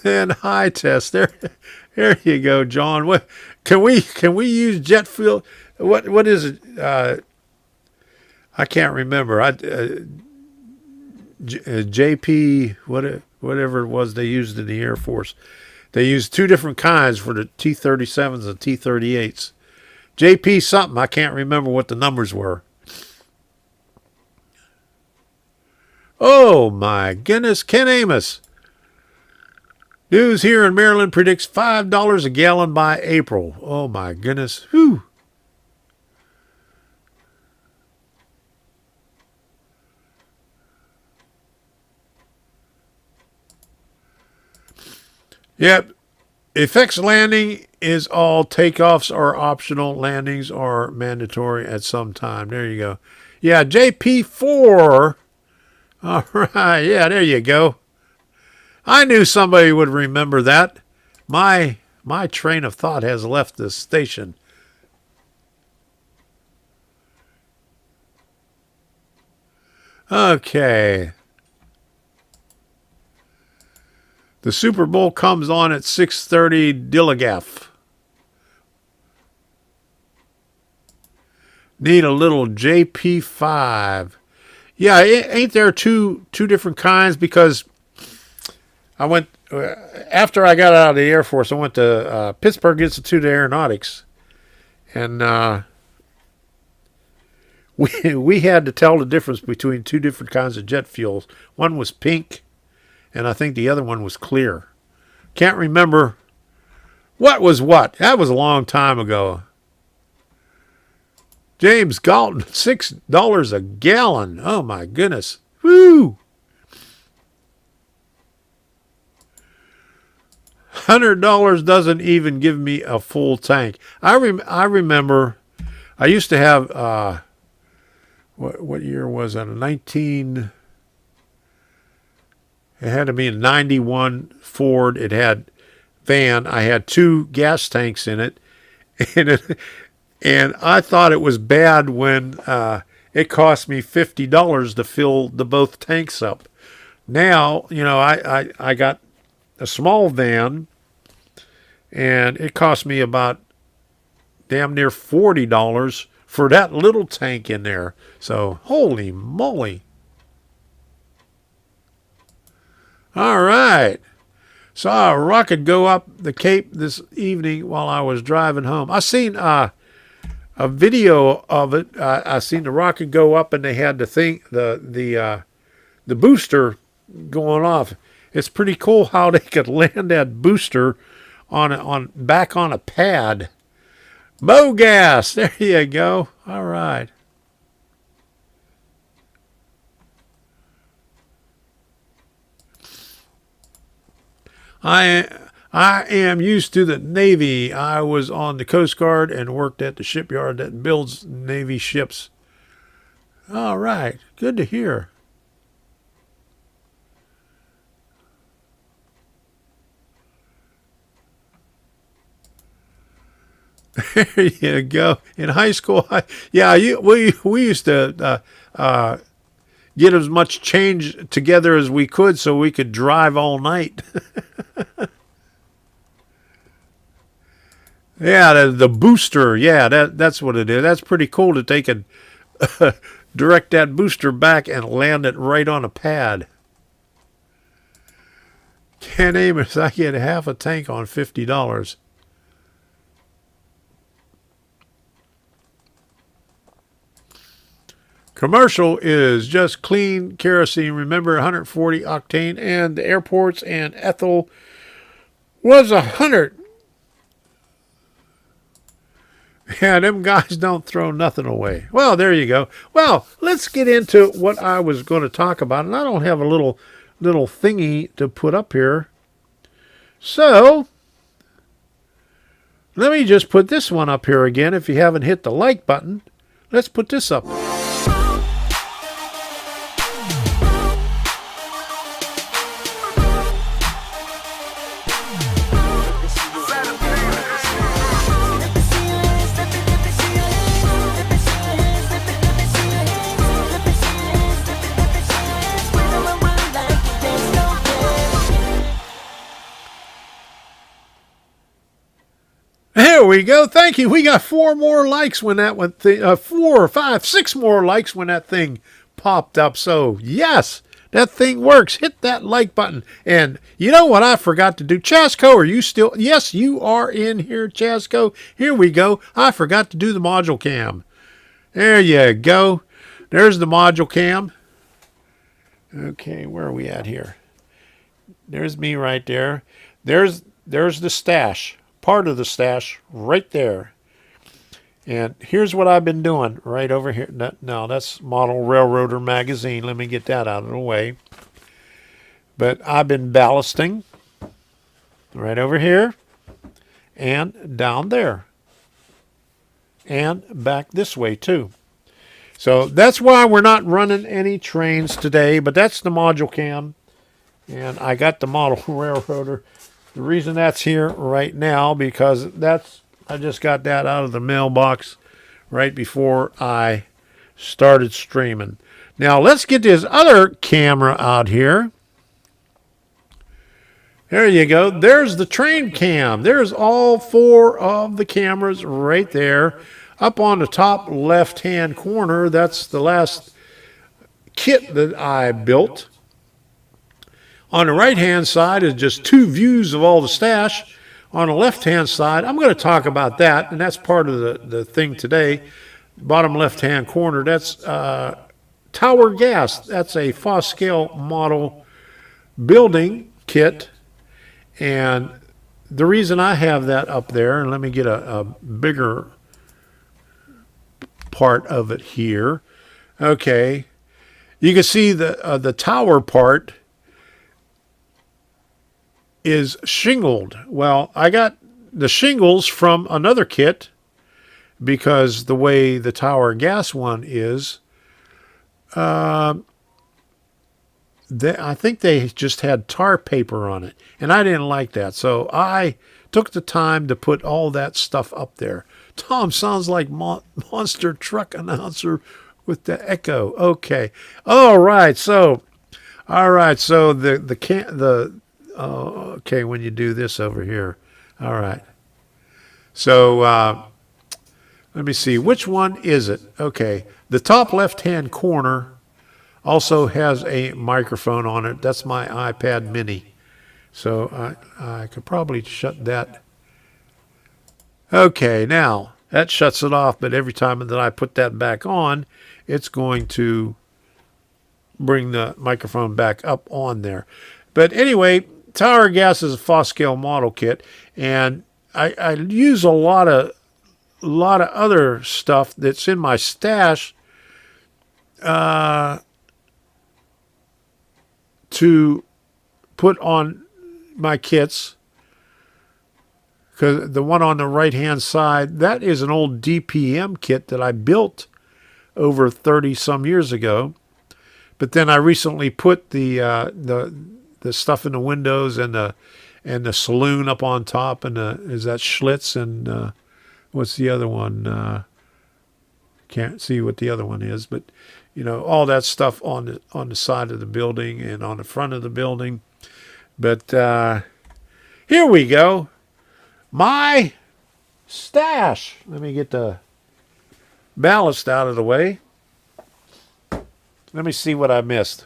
than high test. There you go, John. What can we use jet fuel? What is it? I can't remember. JP whatever it was they used in the Air Force. They used 2 different kinds for the T-37s and T-38s. JP something. I can't remember what the numbers were. Oh, my goodness. Ken Amos. News here in Maryland predicts $5 a gallon by April. Oh, my goodness. Whew. Yep. Effects landing is all. Takeoffs are optional. Landings are mandatory at some time. There you go. Yeah, JP4. All right. Yeah, there you go. I knew somebody would remember that. My train of thought has left this station. Okay. The Super Bowl comes on at 6:30 Dilligaff. Need a little JP5. Yeah, ain't there two different kinds? Because I went, after I got out of the Air Force, I went to Pittsburgh Institute of Aeronautics. And we had to tell the difference between 2 different kinds of jet fuels. One was pink, and I think the other one was clear. Can't remember what was what. That was a long time ago. James Galton, $6 a gallon. Oh, my goodness. Woo! $100 doesn't even give me a full tank. I remember I used to have what year was that? It had to be a 91 Ford. It had van. I had 2 gas tanks in it, and I thought it was bad when it cost me $50 to fill the both tanks up. Now, I got a small van, and it cost me about damn near $40 for that little tank in there. So, holy moly. All right. Saw a rocket go up the Cape this evening while I was driving home. I seen a video of it. I seen the rocket go up, and they had the booster going off. It's pretty cool how they could land that booster back on a pad. Gas. There you go. All right. I am used to the Navy. I was on the Coast Guard and worked at the shipyard that builds Navy ships. All right. Good to hear. There you go. In high school, we used to get as much change together as we could so we could drive all night. Yeah, the booster. Yeah, that's what it is. That's pretty cool that they could direct that booster back and land it right on a pad. Ken Amos, I get half a tank on $50. Commercial is just clean kerosene. Remember, 140 octane, and the airports and ethyl was 100. Yeah, them guys don't throw nothing away. Well, there you go. Well, let's get into what I was going to talk about, and I don't have a little thingy to put up here. So, let me just put this one up here again. If you haven't hit the like button, let's put this up. There we go. Thank you. We got 4 more likes when that one 4, 5, 6 more likes when that thing popped up. So yes, that thing works. Hit that like button. And you know what I forgot to do? Chasco, are you still? Yes, you are in here, Chasco. Here we go. I forgot to do the module cam. There you go. There's the module cam. Okay, where are we at here? There's me right there. There's the stash. Part of the stash right there. And here's what I've been doing right over here. No, that's Model Railroader magazine. Let me get that out of the way. But I've been ballasting right over here and down there and back this way too. So that's why we're not running any trains today, but that's the module cam. And I got the Model Railroader. The reason that's here right now, because I just got that out of the mailbox right before I started streaming. Now let's get this other camera out here. There you go. There's the train cam. There's all 4 of the cameras right there. Up on the top left-hand corner, that's the last kit that I built. On the right-hand side is just 2 views of all the stash. On the left-hand side, I'm going to talk about that, and that's part of the thing today. Bottom left-hand corner, that's Tower Gas. That's a Foscale model building kit. And the reason I have that up there, and let me get a bigger part of it here. Okay. You can see the tower part is shingled. Well, I got the shingles from another kit because the way the Tower Gas one is, I think they just had tar paper on it, and I didn't like that. So I took the time to put all that stuff up there. Tom sounds like monster truck announcer with the echo. Okay. All right. So okay, when you do this over here. All right. So let me see. Which one is it? Okay. The top left-hand corner also has a microphone on it. That's my iPad mini. So I could probably shut that. Okay, now that shuts it off, but every time that I put that back on, it's going to bring the microphone back up on there. But anyway, Tower Gas is a Foscale model kit, and I use a lot of other stuff that's in my stash to put on my kits, because the one on the right hand side, that is an old DPM kit that I built over 30 some years ago. But then I recently put the stuff in the windows and the saloon up on top, and is that Schlitz, and what's the other one? Can't see what the other one is, but all that stuff on the side of the building and on the front of the building. But here we go. My stash. Let me get the ballast out of the way. Let me see what I missed.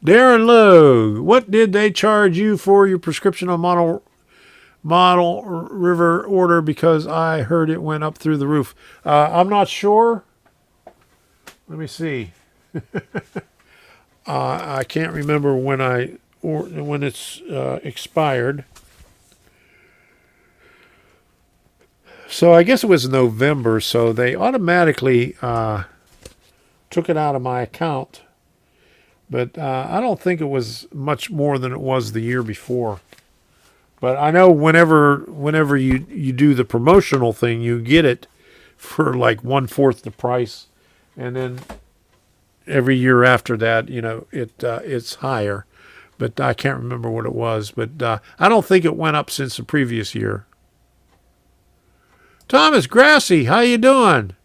Darren Lowe, what did they charge you for your prescription on model river order? Because I heard it went up through the roof. I'm not sure. Let me see. I can't remember when it's expired. So I guess it was November. So they automatically took it out of my account. But I don't think it was much more than it was the year before. But I know whenever you do the promotional thing, you get it for like 1/4 the price, and then every year after that, it's higher. But I can't remember what it was. But I don't think it went up since the previous year. Thomas Grassy, how you doing?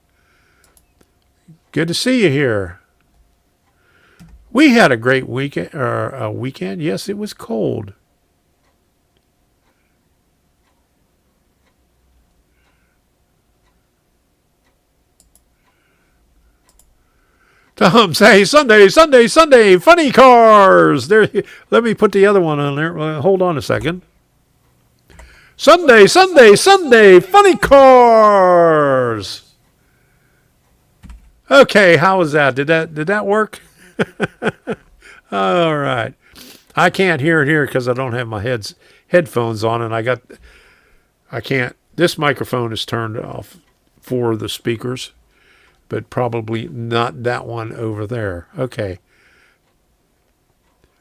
Good to see you here. We had a great weekend. Yes, it was cold. Tom say Sunday, funny cars. There, let me put the other one on there. Hold on a second. Sunday, funny cars. Okay, how was that? Did that work? All right. I can't hear it here because I don't have my headphones on, and I can't. This microphone is turned off for the speakers, but probably not that one over there. Okay.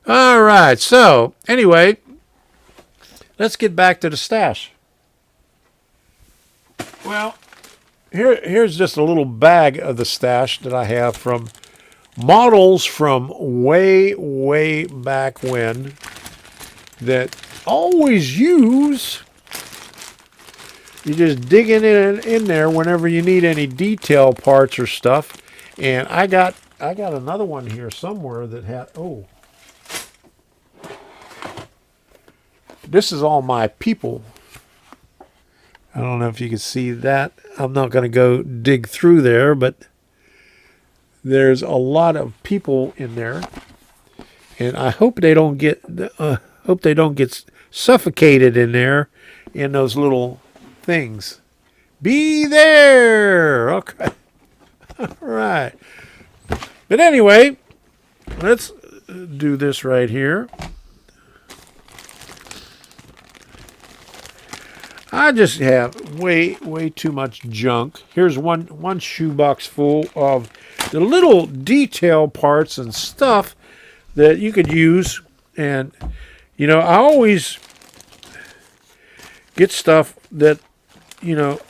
All right. So anyway, let's get back to the stash. Well, here's just a little bag of the stash that I have from models from way back when that always use. You just dig in there whenever you need any detail parts or stuff. And I got another one here somewhere that had, this is all my people. I don't know if you can see that. I'm not going to go dig through there, but there's a lot of people in there, and I hope they don't get suffocated in there in those little things. Be there. Okay. All right. But anyway, let's do this right here. I just have way too much junk. Here's one shoebox full of the little detail parts and stuff that you could use. And you know, I always get stuff that, you know,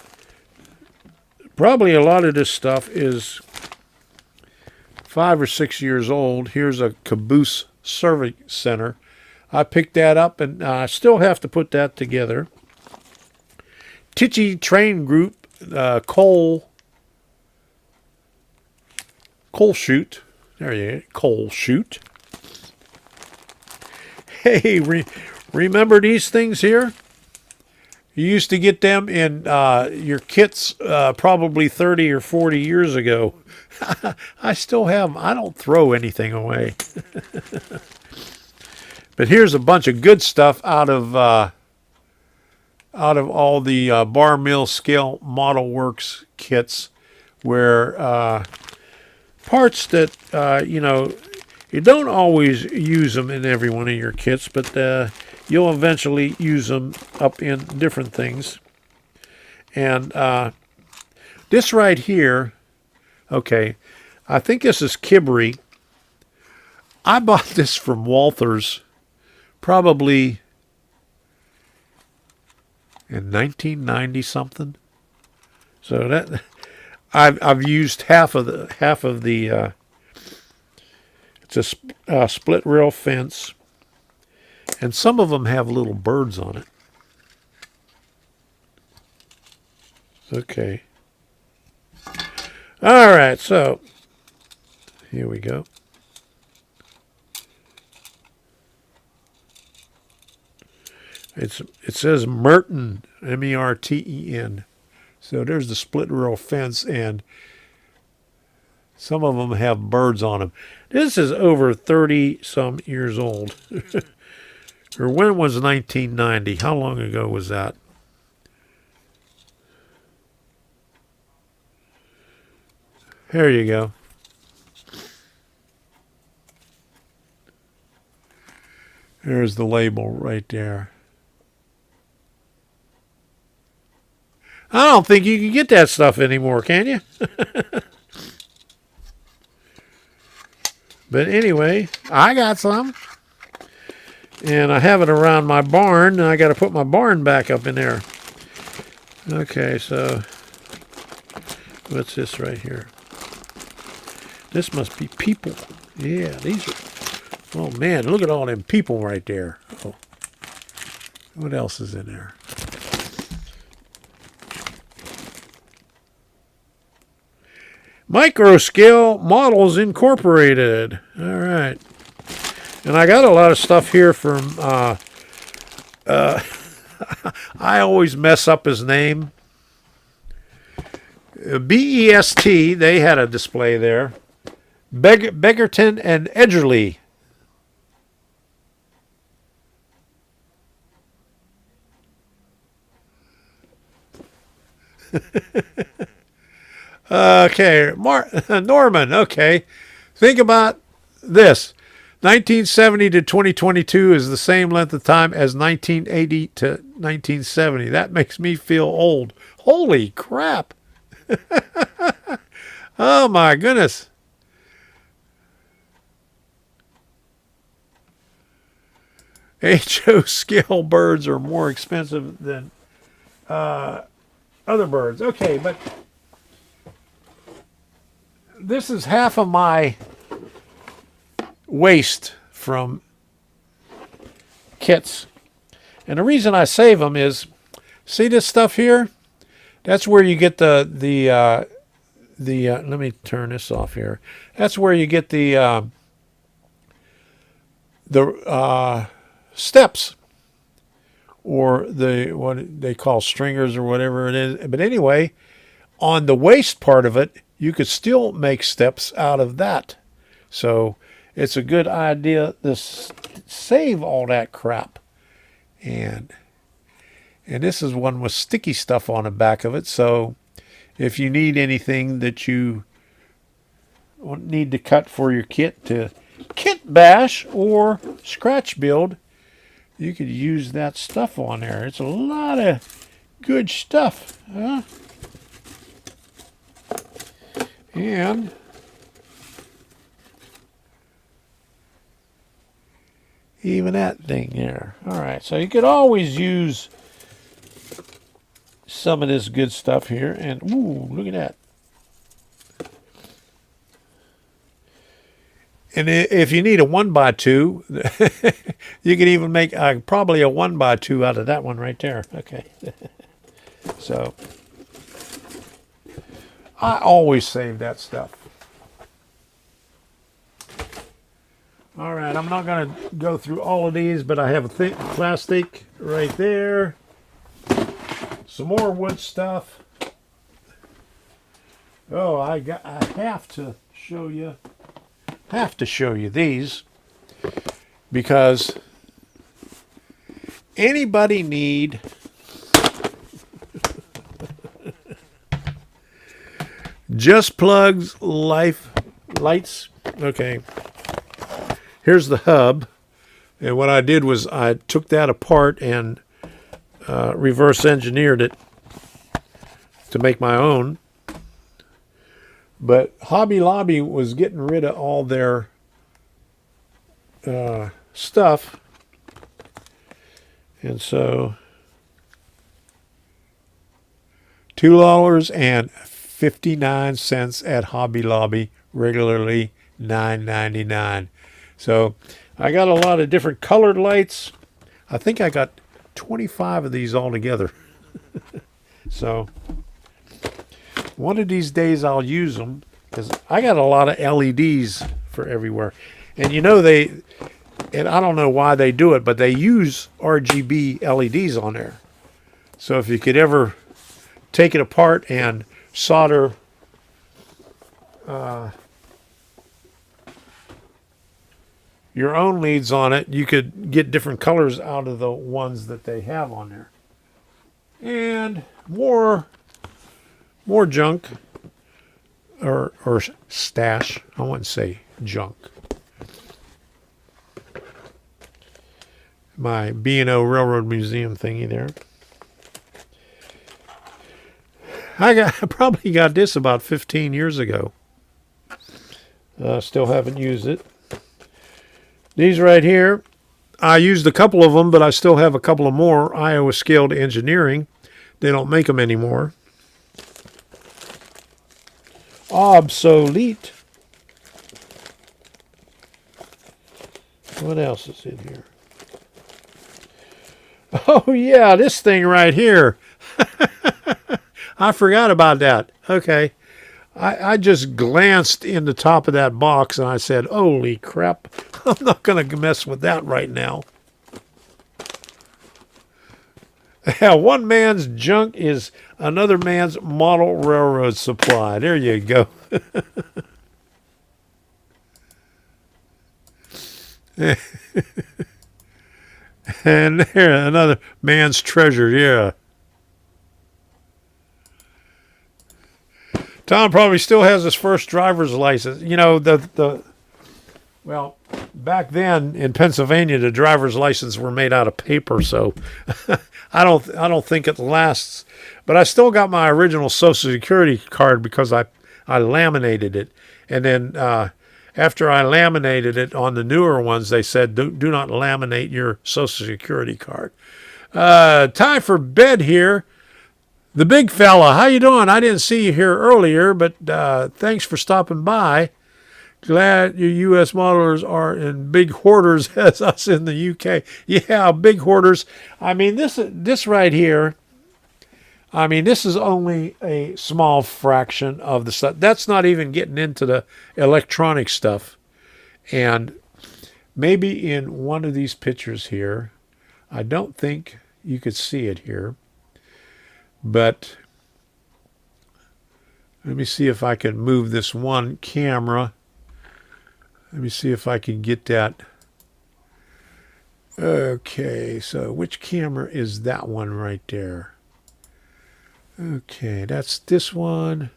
probably a lot of this stuff is 5 or 6 years old. Here's a caboose service center. I picked that up, and I still have to put that together. Tichy Train Group, coal chute. There you go, coal chute. Hey, remember these things here? You used to get them in your kits probably 30 or 40 years ago. I still have them. I don't throw anything away. But here's a bunch of good stuff out of all the bar mill scale model works kits, where parts that you know, you don't always use them in every one of your kits, but you'll eventually use them up in different things. And this right here, okay, I think this is Kibri. I bought this from Walthers probably in 1990 something. So that I've used half of the it's a split rail fence, and some of them have little birds on it. Okay. All right, so here we go. It says Merton, M-E-R-T-E-N. So there's the split rail fence, and some of them have birds on them. This is over 30 some years old. Or when was 1990? How long ago was that? There you go. There's the label right there. I don't think you can get that stuff anymore, can you? But anyway, I got some. And I have it around my barn. And I got to put my barn back up in there. Okay, so what's this right here? This must be people. Yeah, these are... Oh, man, look at all them people right there. Oh. What else is in there? Micro Scale Models Incorporated. All right. And I got a lot of stuff here from... I always mess up his name. BEST, they had a display there. Begerton and Edgerly. Okay, Norman, okay. Think about this. 1970 to 2022 is the same length of time as 1980 to 1970. That makes me feel old. Holy crap. Oh my goodness. HO scale birds are more expensive than other birds. Okay, but this is half of my waste from kits. And the reason I save them is, see this stuff here? That's where you get the let me turn this off here. That's where you get the steps, or the what they call stringers or whatever it is. But anyway, on the waste part of it, you could still make steps out of that. So it's a good idea to save all that crap. And this is one with sticky stuff on the back of it. So if you need anything that you need to cut for your kit to kit bash or scratch build, you could use that stuff on there. It's a lot of Good stuff, huh? And even that thing there. All right, so you could always use some of this good stuff here. And, ooh, look at that. And if you need a 1x2, you can even make probably a 1x2 out of that one right there. Okay. So, I always save that stuff. All right, I'm not going to go through all of these, but I have a thick plastic right there. Some more wood stuff. Oh, I have to show you. These because anybody need just plugs lights. Okay, here's the hub, and what I did was I took that apart and reverse engineered it to make my own. But Hobby Lobby was getting rid of all their stuff. And so $2.59 at Hobby Lobby, regularly $9.99. So I got a lot of different colored lights. I think I got 25 of these all together. So one of these days I'll use them because I got a lot of LEDs for everywhere. And you know and I don't know why they do it, but they use RGB LEDs on there. So if you could ever take it apart and solder your own leads on it, you could get different colors out of the ones that they have on there. And more junk or stash. I wouldn't say junk. My B&O Railroad Museum thingy there. I probably got this about 15 years ago. Still haven't used it. These right here, I used a couple of them, but I still have a couple of more. Iowa Scaled Engineering. They don't make them anymore. Obsolete. What else is in here? Oh, yeah, this thing right here. I forgot about that. Okay. I just glanced in the top of that box and I said, holy crap, I'm not going to mess with that right now. Yeah, one man's junk is another man's model railroad supply. There you go. And there, another man's treasure, yeah. Tom probably still has his first driver's license. You know, well, back then in Pennsylvania, the driver's license were made out of paper, so I don't think it lasts. But I still got my original Social Security card because I laminated it, and then after I laminated it on the newer ones, they said do not laminate your Social Security card. Time for bed here. The big fella, how you doing? I didn't see you here earlier, but thanks for stopping by. Glad you U.S. modelers are in big hoarders as us in the U.K. Yeah, big hoarders. I mean, this right here, I mean, this is only a small fraction of the stuff. That's not even getting into the electronic stuff. And maybe in one of these pictures here, I don't think you could see it here, but let me see if I can move this one camera. Let me see if I can get that. Okay, so which camera is that one right there? Okay, that's this one.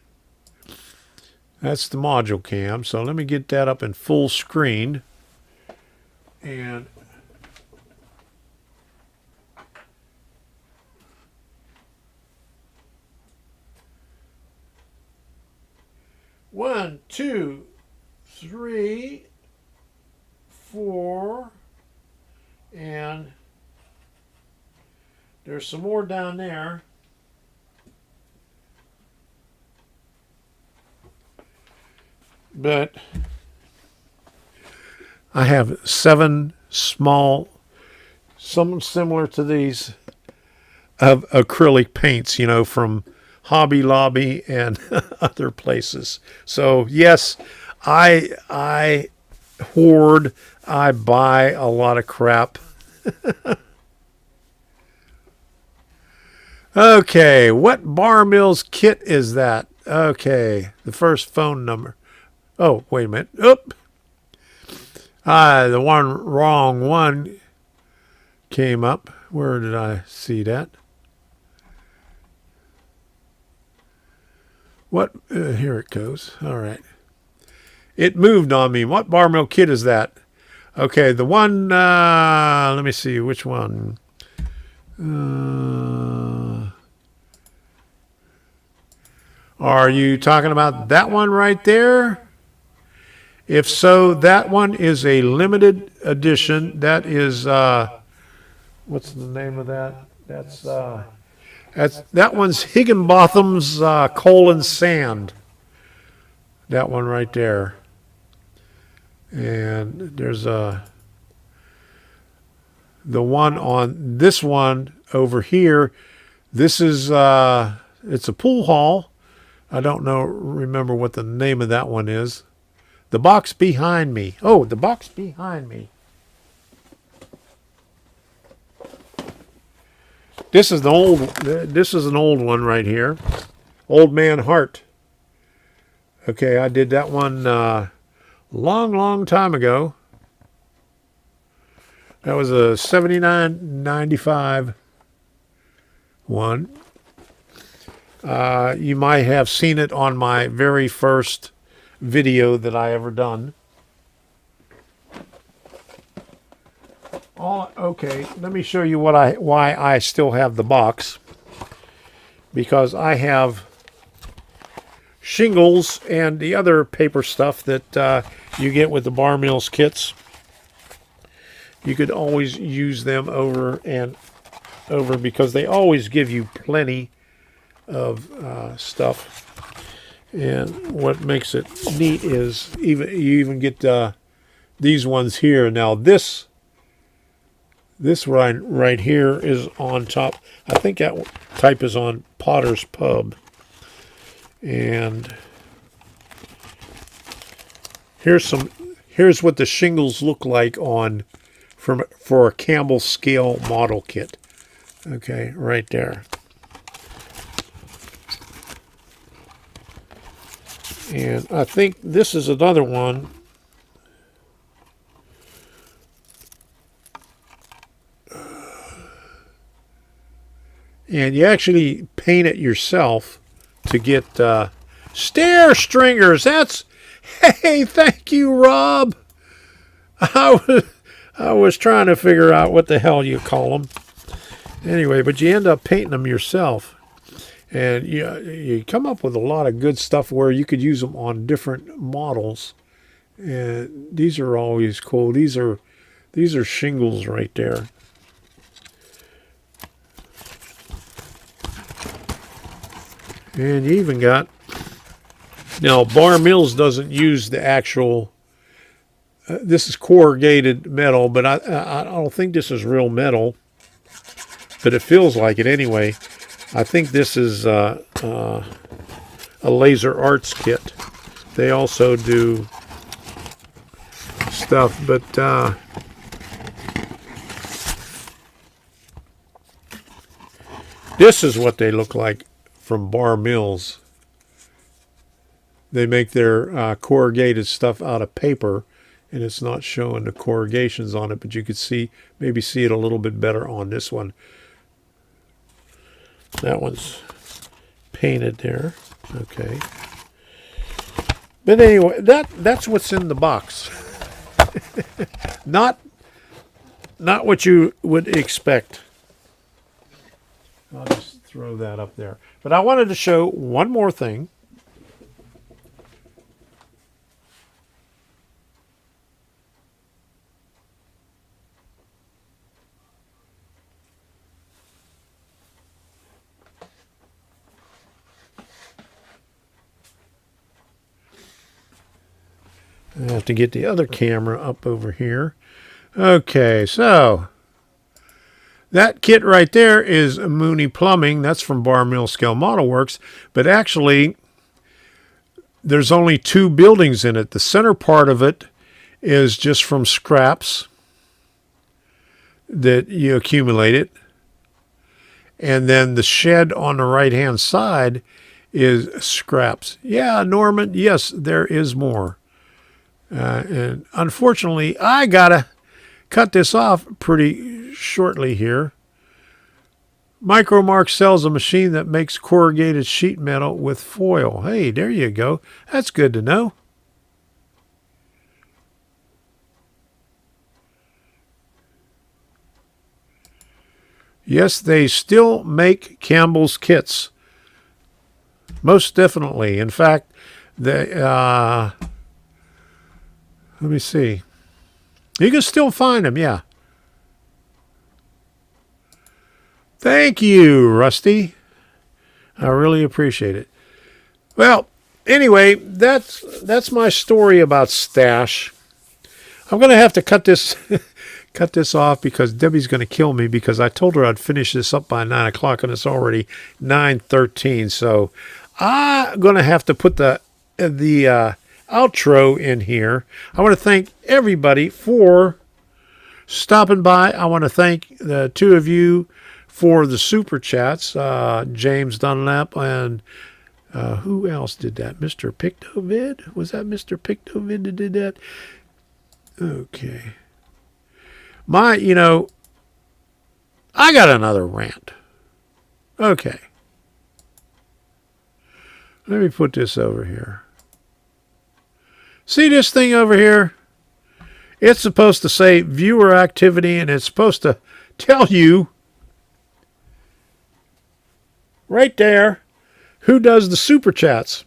That's the module cam. So let me get that up in full screen. And 1, 2, 3, 4, and there's some more down there. But I have 7 small, some similar to these, of acrylic paints, you know, from Hobby Lobby and other places. So yes, I hoard, I buy a lot of crap. Okay, what Bar Mills kit is that? Okay, the first phone number. Oh, wait a minute. Oop. The wrong one came up. Where did I see that? What? Here it goes. All right. It moved on me. What Bar Mill kit is that? Okay, the one, let me see, which one? Are you talking about that one right there? If so, that one is a limited edition. That is, what's the name of that? That one's Higginbotham's Coal and Sand. That one right there. And there's the one on this one over here. This is it's a pool hall. I don't remember what the name of that one is. The box behind me. Oh, the box behind me. This is an old one right here. Old Man Heart. Okay, I did that one long time ago. That was a 79.95 one. You might have seen it on my very first video that I ever done. Okay, let me show you why I still have the box. Because I have shingles and the other paper stuff that you get with the Bar Mills kits. You could always use them over and over because they always give you plenty of stuff. And what makes it neat is you even get these ones here. Now this right here is on top. I think that type is on Potter's Pub. And here's what the shingles look like for a Campbell scale model kit. Okay, right there. And I think this is another one. And you actually paint it yourself to get stair stringers. Hey, thank you, Rob. I was trying to figure out what the hell you call them. Anyway, but you end up painting them yourself. And you come up with a lot of good stuff where you could use them on different models. And these are always cool. These are shingles right there. And you even got, now Bar Mills doesn't use the actual, this is corrugated metal, but I don't think this is real metal, but it feels like it anyway. I think this is a Laser Arts kit. They also do stuff, but this is what they look like from Bar Mills. They make their corrugated stuff out of paper, and it's not showing the corrugations on it, but you could maybe see it a little bit better on this one. That one's painted there. Okay. But anyway, that's what's in the box. Not what you would expect. I'll just throw that up there. But I wanted to show one more thing. I have to get the other camera up over here. Okay, so that kit right there is Mooney Plumbing. That's from Bar Mill Scale Model Works. But actually, there's only 2 buildings in it. The center part of it is just from scraps that you accumulated. And then the shed on the right-hand side is scraps. Yeah, Norman, yes, there is more. And unfortunately, I got to cut this off pretty shortly here. Micromark sells a machine that makes corrugated sheet metal with foil. Hey, there you go. That's good to know. Yes, they still make Campbell's kits. Most definitely. In fact, let me see. You can still find them, yeah. Thank you, Rusty. I really appreciate it. Well, anyway, that's my story about Stash. I'm going to have to cut this cut this off because Debbie's going to kill me because I told her I'd finish this up by 9 o'clock and it's already 9:13. So I'm going to have to put the outro in here. I want to thank everybody for stopping by. I want to thank the 2 of you for the super chats, James Dunlap and who else did that? Mr. Pictovid? Was that Mr. Pictovid that did that? Okay. I got another rant. Okay. Let me put this over here. See this thing over here? It's supposed to say viewer activity, and it's supposed to tell you right there who does the super chats.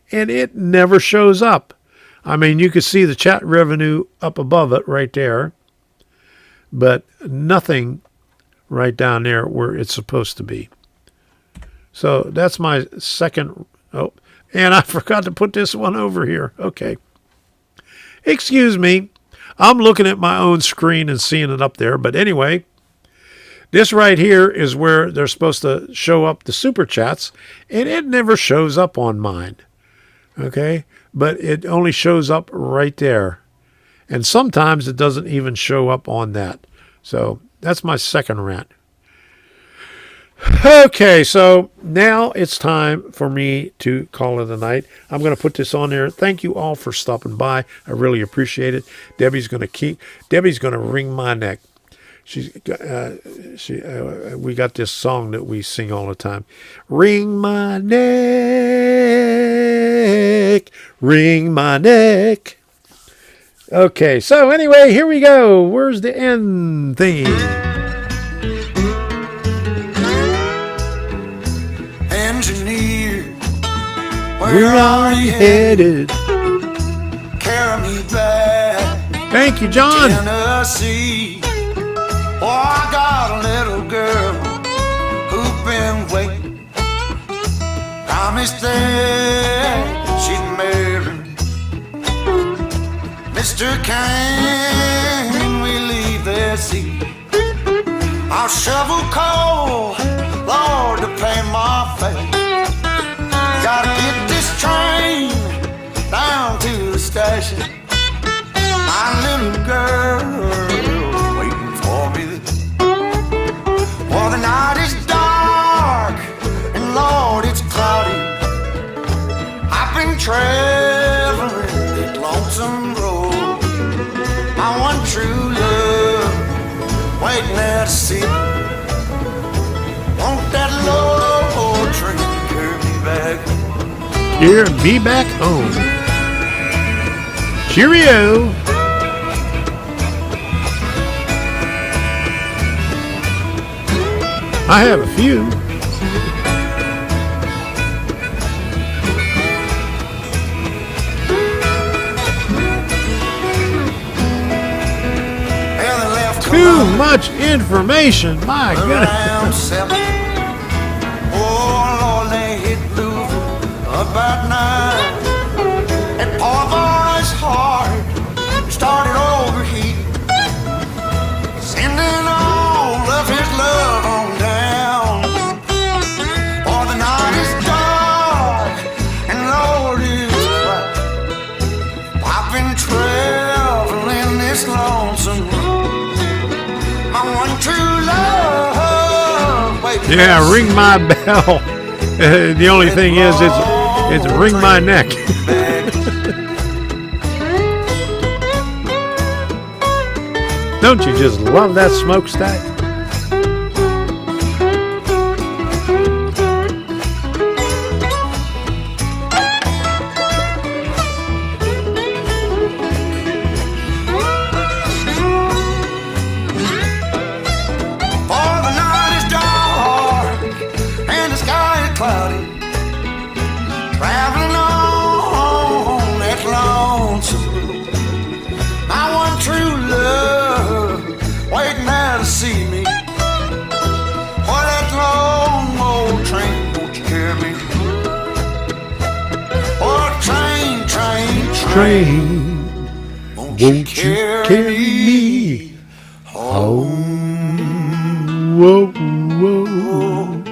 And it never shows up. I mean, you can see the chat revenue up above it right there, but nothing right down there where it's supposed to be. So that's my second. Oh, and I forgot to put this one over here. Okay. Excuse me. I'm looking at my own screen and seeing it up there. But anyway, this right here is where they're supposed to show up the super chats, and it never shows up on mine. Okay. But it only shows up right there. And sometimes it doesn't even show up on that. So that's my second rant. Okay, so now it's time for me to call it a night. I'm going to put this on there. Thank you all for stopping by. I really appreciate it. Debbie's going to wring my neck. We got this song that we sing all the time. Wring my neck, wring my neck. Okay, so anyway, here we go. Where's the end thing? Engineer, Where are you headed? carry me back Thank you, John. Tennessee. Oh, I got a little girl who's been waiting. Promised that she'd marry me. Mister, can we leave the sea? I'll shovel coal, Lord, to pay my fare. Gotta get this train down to the station. My little girl waiting for me. Well, the night is dark and Lord, it's cloudy. I've been traveling that lonesome road. My one true love waiting there to see. Want that low train to carry me back. Here, be back home. Cheerio. I have a few. Too much information, my goodness. Around 7. Oh Lord, they hit Louisville about 9. And poor boy's heart Yeah, ring my bell. The only thing is, it's ring my neck. Don't you just love that smokestack? For the night is dark and the sky is cloudy. Traveling on that lonesome road. My one true love waiting there to see me. For that long old train, won't you carry me? Oh, train, train, Train, won't you carry me home? Whoa, whoa.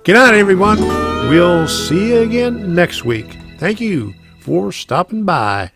Good night, everyone. We'll see you again next week. Thank you for stopping by.